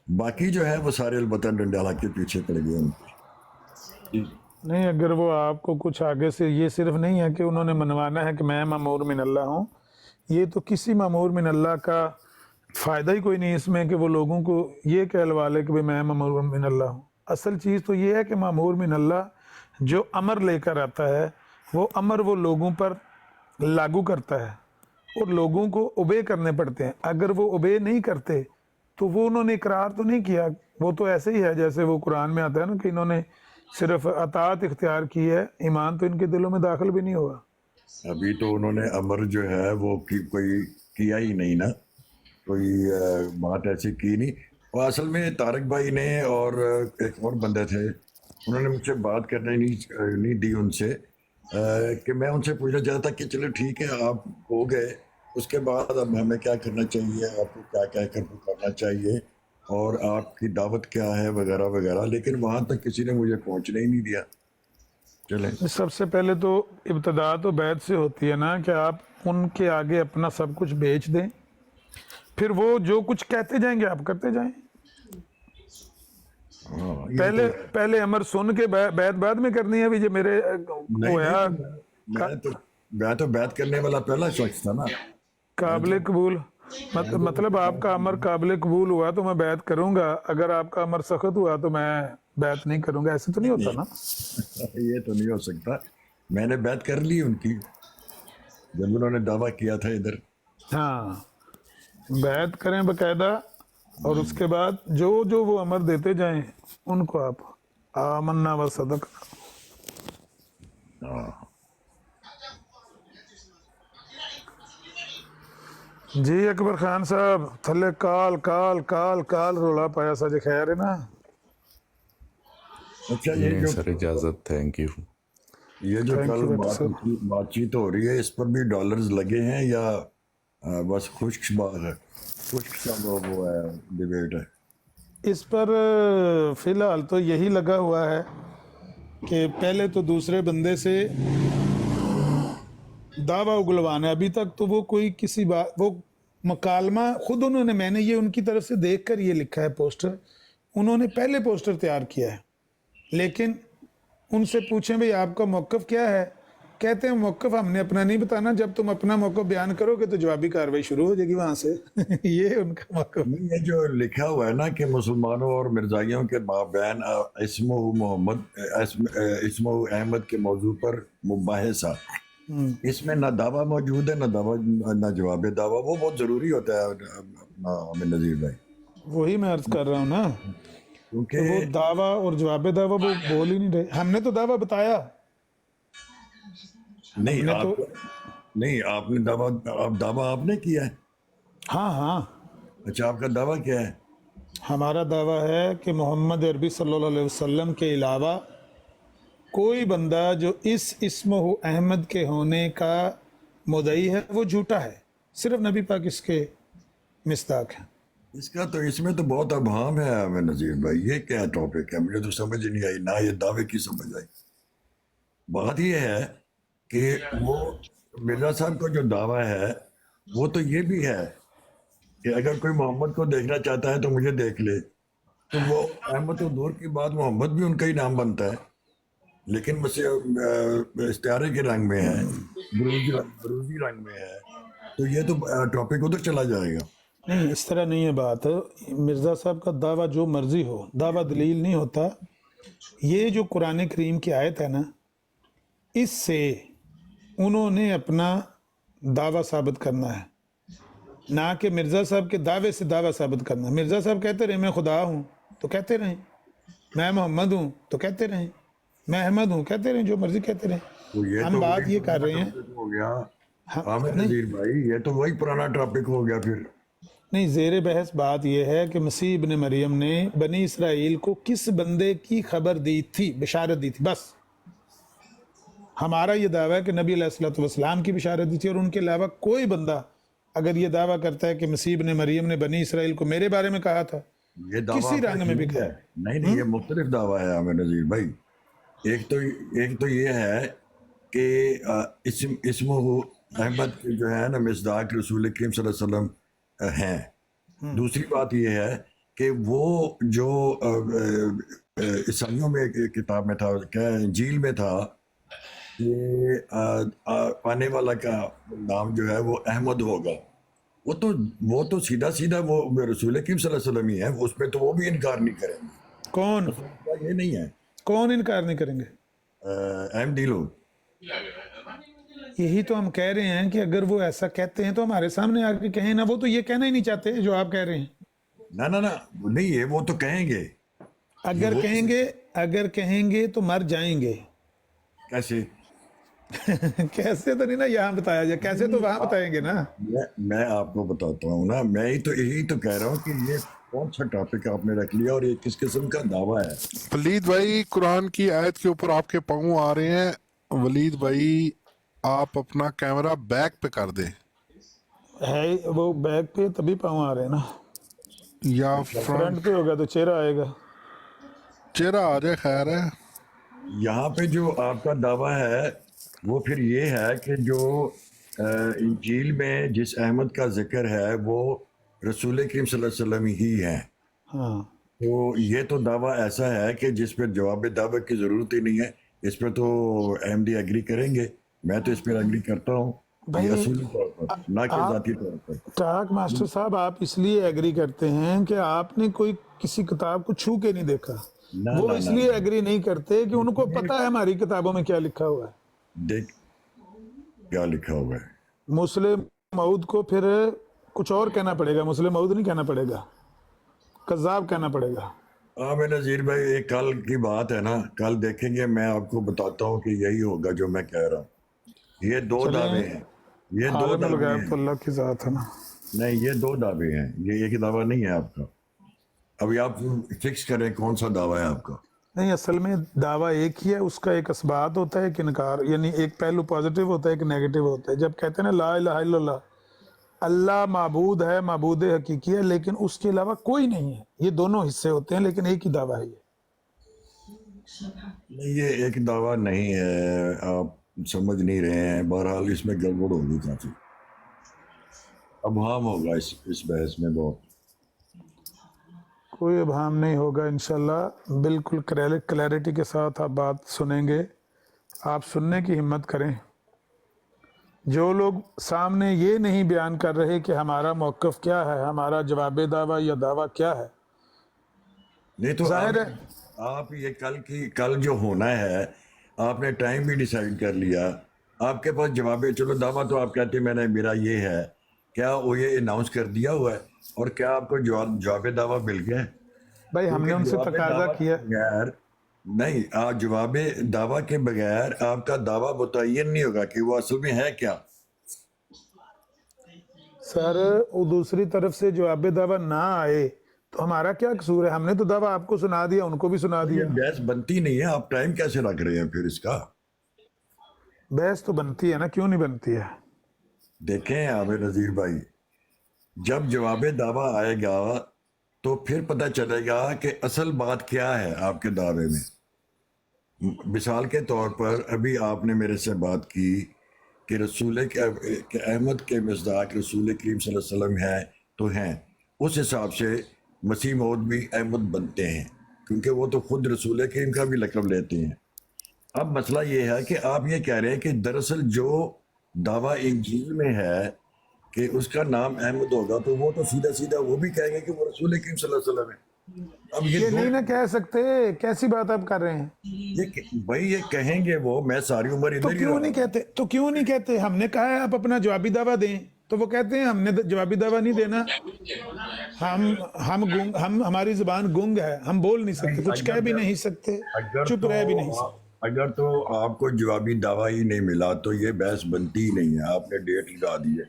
Speaker 1: बाकी जो है वो सारे अलबत्ता डंडाला के पीछे पड़ गए उनके।
Speaker 2: नहीं, अगर वो आपको कुछ आगे से, ये सिर्फ नहीं है कि उन्होंने मनवाना है कि मैं मामूर मिन अल्लाह हूँ, ये तो किसी मामूर मिन अल्लाह का फ़ायदा ही कोई नहीं इसमें कि वो लोगों को ये कहलवा ले कि भाई मैं मामूर मिन अल्लाह हूँ। असल चीज़ तो ये है कि मामूर मिन अल्लाह जो अमर लेकर आता है, वो अमर वो लोगों पर लागू करता है और लोगों को ओबे करने पड़ते हैं। अगर वो ओबे नहीं करते तो वो उन्होंने इकरार तो नहीं किया, वो तो ऐसे ही है जैसे वो कुरान में आता है ना कि इन्होंने सिर्फ अतात इख्तियार की है, ईमान तो इनके दिलों में दाखिल भी नहीं हुआ।
Speaker 1: अभी तो उन्होंने अमर जो है वो कोई किया ही नहीं ना, कोई बात ऐसी की नहीं। और असल में तारक भाई ने और एक और बंदे थे, उन्होंने मुझसे बात करने नहीं दी उनसे, कि मैं उनसे पूछना चाहता कि चलो ठीक है आप हो गए, उसके बाद अब हमें क्या करना चाहिए, आपको क्या क्या करना चाहिए और आपकी दावत क्या है वगैरह वगैरह, लेकिन वहाँ तक किसी ने मुझे पहुँचने ही नहीं दिया। चलें,
Speaker 2: सबसे पहले तो इब्तदा तो बैत से होती है ना कि आप उनके आगे अपना सब कुछ बेच दें, फिर वो जो कुछ कहते जाएंगे आप करते जाएं।
Speaker 1: हाँ ये
Speaker 2: पहले
Speaker 1: तो है।
Speaker 2: पहले अमर सुन के बैत बाद में करनी है। अभी जो मेरे
Speaker 1: नहीं
Speaker 2: होया
Speaker 1: नहीं, मैं तो बात करने वाला पहला शख्स था ना।
Speaker 2: काबिल कबूल, मतलब आपका अमर काबिल कबूल हुआ तो मैं बैत करूंगा, अगर आपका अमर सख्त हुआ तो मैं बैत नहीं करूंगा, ऐसे तो नहीं होता ना।
Speaker 1: ये तो नहीं हो सकता। मैंने बात कर ली उनकी जब उन्होंने दावा किया था इधर।
Speaker 2: हाँ, बैत करें बकायदा, और उसके बाद जो जो वो अमर देते जाएं उनको आप आमन्ना व सदक।
Speaker 1: हाँ,
Speaker 2: जी अकबर खान साहब, थले काल काल काल काल रोला पाया सा जे, खैर है ना।
Speaker 1: अच्छा ये
Speaker 7: नहीं
Speaker 1: जो
Speaker 7: सर, इजाज़त, थैंक यू।
Speaker 2: थैंक
Speaker 1: कल
Speaker 2: यू डॉक्टर साहब।
Speaker 1: बातचीत हो रही है, इस पर भी डॉलर्स लगे हैं या बस खुश्क सा वो है, डिबेट है?
Speaker 2: इस पर फिलहाल तो यही लगा हुआ है कि पहले तो दूसरे बंदे से दावा उगलवाना है। अभी तक तो वो कोई किसी बात, वो मकालमा खुद उन्होंने, मैंने ये उनकी तरफ से देखकर ये लिखा है पोस्टर, उन्होंने पहले पोस्टर तैयार किया है, लेकिन उनसे पूछें भाई आपका मौक़िफ़ क्या है, कहते हैं मौक़िफ़ हमने अपना नहीं बताना, जब तुम अपना मौक़िफ़ बयान करोगे तो जवाबी कार्रवाई शुरू हो जाएगी वहाँ से। ये उनका मौक़िफ़।
Speaker 1: नहीं, ये जो लिखा हुआ है ना कि मुसलमानों और मिर्जाइयों के माबैन इस्मो अहमद के मौजू पर मुबाहिसा, इसमें ना दावा मौजूद है ना जवाब दावा। वो बहुत ज़रूरी होता है अपना अमीर नज़ीर भाई,
Speaker 2: वही मैं अर्ज़ कर रहा हूँ ना,
Speaker 1: क्योंकि
Speaker 2: तो वो दावा और जवाब दावा वो बोल ही नहीं रहे। हमने तो दावा बताया,
Speaker 1: नहीं
Speaker 2: हमने
Speaker 1: आप
Speaker 2: तो
Speaker 1: नहीं आपने दावा आपने किया है।
Speaker 2: हाँ हाँ,
Speaker 1: अच्छा, आपका दावा क्या है?
Speaker 2: हमारा दावा है कि मोहम्मद अरबी सल्लल्लाहु अलैहि वसल्लम के अलावा कोई बंदा जो इस इस्मो अहमद के होने का मुदई है वो झूठा है, सिर्फ नबी पाक इसके मिस्दाक हैं।
Speaker 1: इसका तो इसमें तो बहुत अभाम है अमीर नज़ीर भाई। ये क्या टॉपिक है, मुझे तो समझ ही नहीं आई, ना ये दावे की समझ आई। बात ये है कि वो मिर्जा साहब का जो दावा है वो तो ये भी है कि अगर कोई मोहम्मद को देखना चाहता है तो मुझे देख ले, तो वो अहमद तो दूर की बात, मोहम्मद भी उनका ही नाम बनता है, लेकिन बस इस्तारे के रंग में है, बरूजी रंग में है, तो ये तो टॉपिक उधर चला जाएगा।
Speaker 2: नहीं, इस तरह नहीं है बात। मिर्ज़ा साहब का दावा जो मर्जी हो, दावा दलील नहीं होता। ये जो कुरान करीम की आयत है ना, इससे उन्होंने अपना दावा साबित करना है, ना कि मिर्ज़ा साहब के दावे से दावा साबित करना। मिर्ज़ा साहब कहते रहे मैं खुदा हूँ तो कहते रहें, मैं मोहम्मद हूँ तो कहते रहें, मैं अहमद हूँ कहते रहें, जो मर्जी कहते रहें।
Speaker 1: तो ये
Speaker 2: हम
Speaker 1: तो
Speaker 2: बात
Speaker 1: वही
Speaker 2: ये कर
Speaker 1: पुराना
Speaker 2: रहे हैं,
Speaker 1: टॉपिक हो गया आमिर
Speaker 2: नहीं
Speaker 1: नज़ीर भाई, ये तो वही पुराना टॉपिक हो गया फिर।
Speaker 2: नहीं, ज़ेर बहस बात यह है कि मसीह इब्न मरियम ने बनी इसराइल को किस बंदे की खबर दी थी, बिशारत दी थी, बस। हमारा ये दावा है कि नबी अलैहिस्सलाम की बिशारत दी थी, और उनके अलावा कोई बंदा अगर ये दावा करता है कि मसीह इब्न मरियम ने बनी इसराइल को मेरे बारे में कहा था,
Speaker 1: ये दावा
Speaker 2: किसी
Speaker 1: आपका
Speaker 2: रंग में भी
Speaker 1: ठीक
Speaker 2: कहा।
Speaker 1: है। नहीं, ये मुख्तलिफ दावा है आमिर नज़ीर भाई। एक तो ये है कि इस्मो अहमद जो है ना मिसदाक रसूल करीम सल्लल्लाहु अलैहि वसल्लम हैं। दूसरी बात ये है कि वो जो ईसाइयों में एक किताब में था, क्या इंजील में था कि आने वाला का नाम जो है वो अहमद होगा। वो तो सीधा सीधा वो रसूल करीम सल्लल्लाहु अलैहि वसल्लम ही है, उसमें तो वो भी इनकार नहीं करेंगे।
Speaker 2: कौन
Speaker 1: ये नहीं है
Speaker 2: कौन इनकार नहीं करेंगे?
Speaker 1: अहमदी लोग।
Speaker 2: यही तो हम कह रहे हैं कि अगर वो ऐसा कहते हैं तो हमारे सामने आके कहें ना। वो तो ये कहना ही नहीं चाहते जो आप कह रहे हैं।
Speaker 1: ना नहीं है, वो तो कहेंगे।
Speaker 2: अगर कहेंगे तो मर जाएंगे।
Speaker 1: कैसे?
Speaker 2: कैसे तो नहीं ना यहाँ बताया जाए, कैसे तो वहां बताएंगे ना।
Speaker 1: मैं आपको बताता हूँ ना, मैं यही तो कह रहा हूँ कि ये कौन सा टॉपिक आपने रख लिया और ये किस किस्म का दावा है।
Speaker 3: वलीद भाई, कुरान की आयत के ऊपर आपके पाँव आ रहे हैं। वलीद भाई, आप अपना कैमरा बैक पे कर दे,
Speaker 2: है वो बैक पे तभी पाँव आ रहे हैं ना,
Speaker 3: या
Speaker 2: फ्रंट पे होगा तो चेहरा आएगा।
Speaker 3: चेहरा आ जाए, खैर है।
Speaker 1: यहाँ पे जो आपका दावा है वो फिर ये है कि जो इंजील में जिस अहमद का जिक्र है वो रसूल करीम सल्लल्लाहु अलैहि वसल्लम ही है।
Speaker 2: हाँ,
Speaker 1: तो ये तो दावा ऐसा है कि जिस पर जवाब दावे की ज़रूरत ही नहीं है। इस पर तो अहमदी एग्री करेंगे, मैं तो इस पर एग्री करता हूँ
Speaker 2: भाई,
Speaker 1: असूली तौर पर, ना कि ज़ाती तौर पर।
Speaker 2: टाक मास्टर साहब, आप इसलिए एग्री करते हैं कि आपने कोई किसी किताब को छू के नहीं देखा। वो इसलिए एग्री नहीं करते कि उनको पता है हमारी किताबों में क्या लिखा हुआ है।
Speaker 1: देख क्या लिखा हुआ है।
Speaker 2: मुस्लिम मऊद को फिर कुछ और कहना पड़ेगा, मुस्लिम मऊद नहीं कहना पड़ेगा, कज़्ज़ाब कहना पड़ेगा।
Speaker 1: मैं नज़ीर भाई, एक कल की बात है ना, कल देखेंगे, मैं आपको बताता हूँ कि यही होगा जो मैं कह रहा हूँ। ये दो दावे हैं, ये दो दावे हैं।
Speaker 2: तो अल्लाह की ज़ात है ना।
Speaker 1: नहीं, ये दो दावे हैं, ये एक दावा नहीं है आपका। अभी आप फिक्स करें कौन सा दावा है आपका।
Speaker 2: नहीं, असल में दावा एक ही है, उसका एक असबात होता है, एक इनकार, यानी एक पहलू पॉजिटिव होता है, एक नेगेटिव होता है। जब कहते हैं ना ला इलाहा इल्लल्लाह, अल्लाह माबूद है, माबूद हकीकी है, लेकिन उसके अलावा कोई नहीं है, ये दोनों हिस्से होते हैं, लेकिन एक ही दावा है ये।
Speaker 1: नहीं, ये एक दावा नहीं है, आप समझ नहीं रहे हैं। बहरहाल इसमें गड़बड़ होगी काफ़ी, अभाम होगा इस बहस में बहुत।
Speaker 2: कोई अभाम नहीं होगा इंशाल्लाह, बिल्कुल क्लैरिटी के साथ आप बात सुनेंगे। आप सुनने की हिम्मत करें। जो लोग सामने ये नहीं बयान कर रहे कि हमारा मौक़िफ़ क्या है, हमारा जवाब दावा या दावा क्या है,
Speaker 1: नहीं तो
Speaker 2: जाहिर है
Speaker 1: आप ये कल जो होना है, आपने टाइम भी डिसाइड कर लिया, आपके पास जवाब है। चलो दावा तो आप कहते हैं मैंने मेरा ये है, क्या वो ये अनाउंस कर दिया हुआ है? और क्या आपको जवाब दावा मिल गया है?
Speaker 2: भाई हमने
Speaker 1: क्योंकि
Speaker 2: उनसे
Speaker 1: जवाब
Speaker 2: तकाजा
Speaker 1: दावा के
Speaker 2: किया।
Speaker 1: बगैर नहीं, आप जवाब दावा के बगैर आपका दावा मुतय्यन नहीं होगा कि वो असल में है क्या।
Speaker 2: सर वो दूसरी तरफ से जवाब दावा ना आए तो हमारा क्या कसूर है? हमने तो दावा आपको सुना दिया, उनको भी सुना
Speaker 1: ये
Speaker 2: दिया।
Speaker 1: बहस बनती नहीं है, आप टाइम कैसे रख रहे हैं फिर इसका?
Speaker 2: बहस तो बनती है ना, क्यों नहीं बनती है?
Speaker 1: देखें आमिर नज़ीर भाई, जब जवाब दावा आएगा तो फिर पता चलेगा कि असल बात क्या है आपके दावे में। मिसाल के तौर पर अभी आपने मेरे से बात की कि कि अहमद के मज़दाक रसूल करीम सल्लल्लाहु अलैहि वसल्लम है तो हैं, उस हिसाब से मसीह मौद भी अहमद बनते हैं, क्योंकि वो तो खुद रसूल करीम का भी लक़ब लेते हैं। अब मसला ये है कि आप ये कह रहे हैं कि दरअसल जो दावा इंजील में है कि उसका नाम अहमद होगा, तो वो तो सीधा सीधा वो भी कहेंगे कि वो रसूल करीम सल्लल्लाहु अलैहि वसल्लम है। अब
Speaker 2: ये
Speaker 1: दो
Speaker 2: नहीं ना कह सकते, कैसी बात आप कर रहे हैं?
Speaker 1: भाई ये कहेंगे वो, मैं सारी उम्र
Speaker 2: तो
Speaker 1: इधर ही
Speaker 2: क्यों
Speaker 1: रहा।
Speaker 2: नहीं कहते? तो क्यों नहीं कहते? हमने कहा है आप अपना जवाबी दावा दें, तो वो कहते हैं हमने जवाबी दावा नहीं देना, हम हमारी जुबान गुंग है, हम बोल नहीं सकते, कुछ कह भी नहीं सकते, चुप रह भी नहीं सकते।
Speaker 1: अगर तो आपको जवाबी दावा ही नहीं मिला तो ये बहस बनती ही नहीं है, आपने डेट लगा दी है।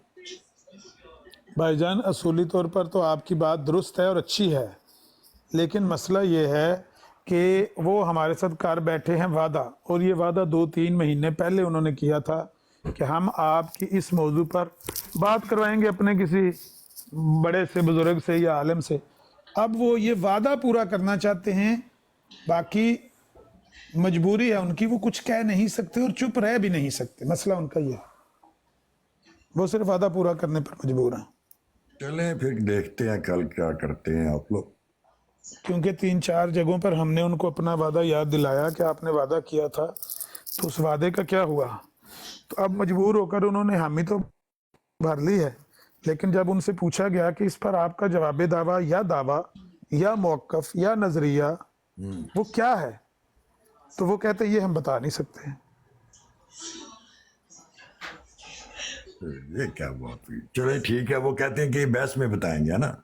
Speaker 2: भाईजान असूली तौर पर तो आपकी बात दुरुस्त है और अच्छी है, लेकिन मसला ये है कि वो हमारे साथ कर बैठे हैं वादा, और ये वादा 2-3 महीने पहले उन्होंने किया था कि हम आपकी इस मौजू पर बात करवाएंगे अपने किसी बड़े से बुजुर्ग से या आलिम से। अब वो ये वादा पूरा करना चाहते हैं, बाकी मजबूरी है उनकी, वो कुछ कह नहीं सकते और चुप रह भी नहीं सकते। मसला उनका ये है, वो सिर्फ वादा पूरा करने पर मजबूर हैं।
Speaker 1: चलें फिर देखते हैं कल क्या करते हैं आप लोग।
Speaker 2: क्योंकि 3-4 जगहों पर हमने उनको अपना वादा याद दिलाया कि आपने वादा किया था, तो उस वादे का क्या हुआ? तो अब मजबूर होकर उन्होंने हामी तो भर ली है, लेकिन जब उनसे पूछा गया कि इस पर आपका जवाब दावा या मौक़िफ़ या नज़रिया वो क्या है, तो वो कहते ये हम बता नहीं सकते।
Speaker 1: ये क्या बात हुई? चले ठीक है, वो कहते हैं कि बहस में बताएंगे, है ना?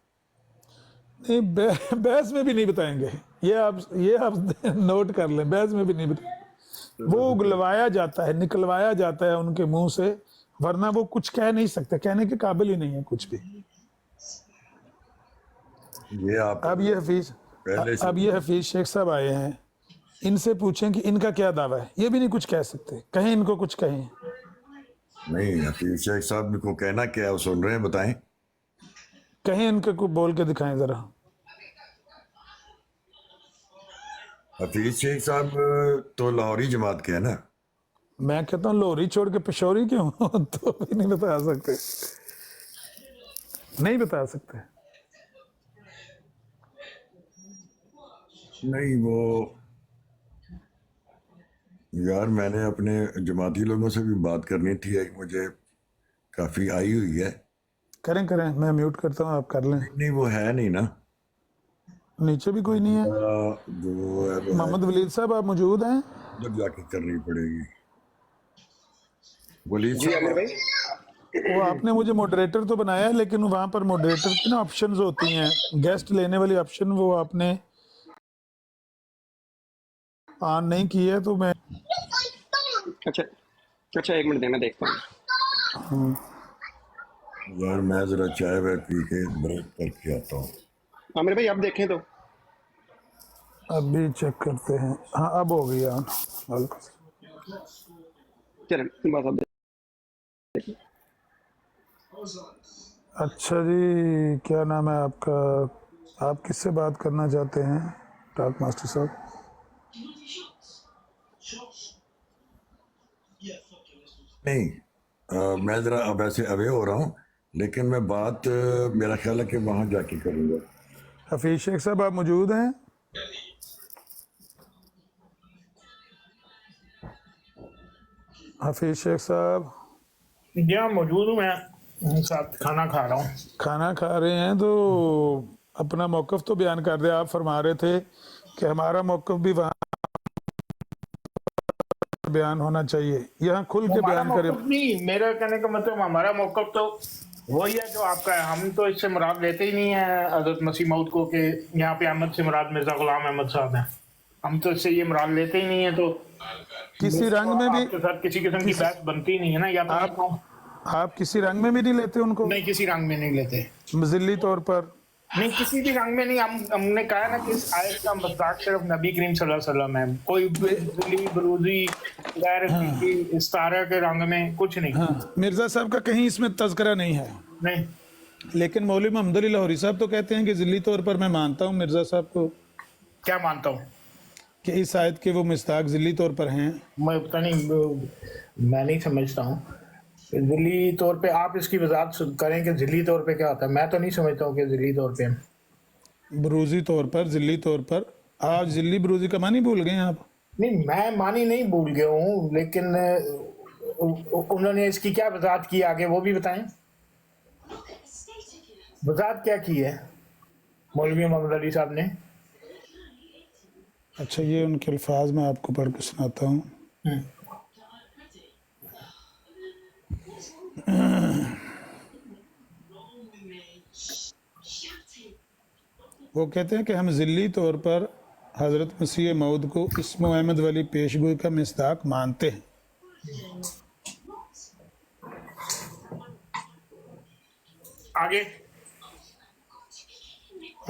Speaker 2: नहीं, बहस में भी नहीं बताएंगे, ये आप नोट कर लें, बहस में भी नहीं बताएंगे। वो उगलवाया जाता है, निकलवाया जाता है उनके मुंह से, वरना वो कुछ कह नहीं सकते, कहने के काबिल ही नहीं है कुछ भी।
Speaker 1: ये आप
Speaker 2: अब ये हफीज शेख साहब आए हैं, इनसे पूछें कि इनका क्या दावा है, ये भी नहीं कुछ कह सकते। कहें इनको कुछ कहें।
Speaker 1: नहीं, हफीज शेख साहब को कहना क्या है, वो सुन रहे हैं, बताएं।
Speaker 2: कहें इनके को बोल के दिखाएं जरा।
Speaker 1: हफीज शेख साहब तो लाहौरी जमात के है ना?
Speaker 2: मैं कहता हूँ लोहरी छोड़ के पिशौरी क्यों? तो भी नहीं बता सकते, नहीं बता सकते।
Speaker 1: नहीं, वो यार मैंने अपने जमाती लोगों से भी बात करनी थी, एक मुझे काफ़ी आई हुई है।
Speaker 2: करें, मैं म्यूट करता हूँ, आप कर लें।
Speaker 1: नहीं, वो है नहीं ना,
Speaker 2: नीचे भी कोई नहीं है।
Speaker 1: जो है वो
Speaker 2: मोहम्मद वलीद साहब आप मौजूद हैं?
Speaker 1: उधर जाके करनी पड़ेगी। वलीद
Speaker 4: जी आमिर
Speaker 1: साहब,
Speaker 4: भाई।
Speaker 2: वो आपने मुझे मॉडरेटर तो बनाया है, लेकिन वहाँ पर मॉडरेटर की ना ऑप्शंस होती हैं, गेस्ट लेने वाली ऑप्शन, वो आपने ऑन नहीं की है, तो मैं
Speaker 4: अच्छा एक मिनट देना, देखता हूँ।
Speaker 1: यार मैं ज़रा चाय वाय पी के ब्रेक करके आता हूँ।
Speaker 4: आमिर भाई आप देखें तो।
Speaker 2: अभी चेक करते हैं। हाँ, अब हो गई ऑन।
Speaker 4: चलें बस अब देखिए।
Speaker 2: अच्छा जी, क्या नाम है आपका? आप किससे बात करना चाहते हैं टॉक मास्टर साहब?
Speaker 1: नहीं, मैं ज़रा अब ऐसे अवे हो रहा हूँ, लेकिन मैं बात मेरा ख्याल है कि वहाँ जाके करूँगा।
Speaker 2: हफीज शेख साहब आप मौजूद हैं? हफीज शेख साहब
Speaker 9: यहाँ मौजूद हूँ मैं, साथ खाना खा रहा हूँ।
Speaker 2: खाना खा रहे हैं तो अपना मौक़िफ़ तो बयान कर दे। आप फरमा रहे थे कि हमारा मौक़िफ़ भी वहाँ बयान होना चाहिए, यहाँ खुल के
Speaker 9: हमारा
Speaker 2: बयान करें।
Speaker 9: मौक़िफ़ नहीं, मेरा कहने का मतलब हमारा मौक़िफ़ तो वही है जो आपका है। हम तो इससे मुराद लेते ही नहीं है हज़रत मसीह मौद को कि यहाँ पे अहमद से मुराद मिर्ज़ा ग़ुलाम अहमद साहब हैं। हम तो इससे ये मुराद लेते ही नहीं है, तो
Speaker 2: किसी रंग में भी
Speaker 9: आपके साथ किसी किस्म की बहस बनती ही नहीं है ना। या तो
Speaker 2: आप किसी रंग में भी नहीं लेते उनको,
Speaker 9: नहीं, किसी रंग में नहीं लेते,
Speaker 2: ज़िल्ली तौर पर
Speaker 9: नहीं किसी भी रंग में नहीं। हमने कहा ना कि इस आयत का मज़ाक सिर्फ नबी करीम सल्लल्लाहु अलैहि वसल्लम है, कोई बिजली बरूजी गैर इस्तारा के रंग में कुछ नहीं।
Speaker 2: हाँ, मिर्ज़ा साहब का कहीं इसमें तज़किरा नहीं है।
Speaker 9: नहीं,
Speaker 2: लेकिन मौलवी मोहम्मद अली लाहौरी साहब तो कहते हैं कि ज़िल्ली तौर पर मैं मानता हूँ मिर्ज़ा साहब को,
Speaker 9: क्या मानता हूँ
Speaker 2: कि इस आयत के वो मिस्ताक ज़िल्ली तौर पर हैं।
Speaker 9: मैं पता नहीं, मैं नहीं समझता हूँ ज़िली तौर पे। आप इसकी वजाहत करें कि ज़िली तौर पे क्या होता है। मैं तो नहीं समझता हूँ कि ज़िली तौर पे
Speaker 2: बरूजी तौर पर, ज़िल्ली तौर पर। आप ज़िल्ली बरूजी का मानी भूल गए आप?
Speaker 9: नहीं, मैं मानी नहीं भूल गया हूँ, लेकिन उन्होंने इसकी क्या वजाहत की आगे वो भी बताएं। वजाहत क्या की है मौलवी मोहम्मद अली साहब ने?
Speaker 2: अच्छा, ये उनके अल्फाज में आपको पढ़ के सुनाता हूँ। वो कहते हैं कि हम ज़िल्ली तौर पर हज़रत मसीह मौद को इस्म अहमद वाली पेशगोई का मिस्ताक मानते हैं।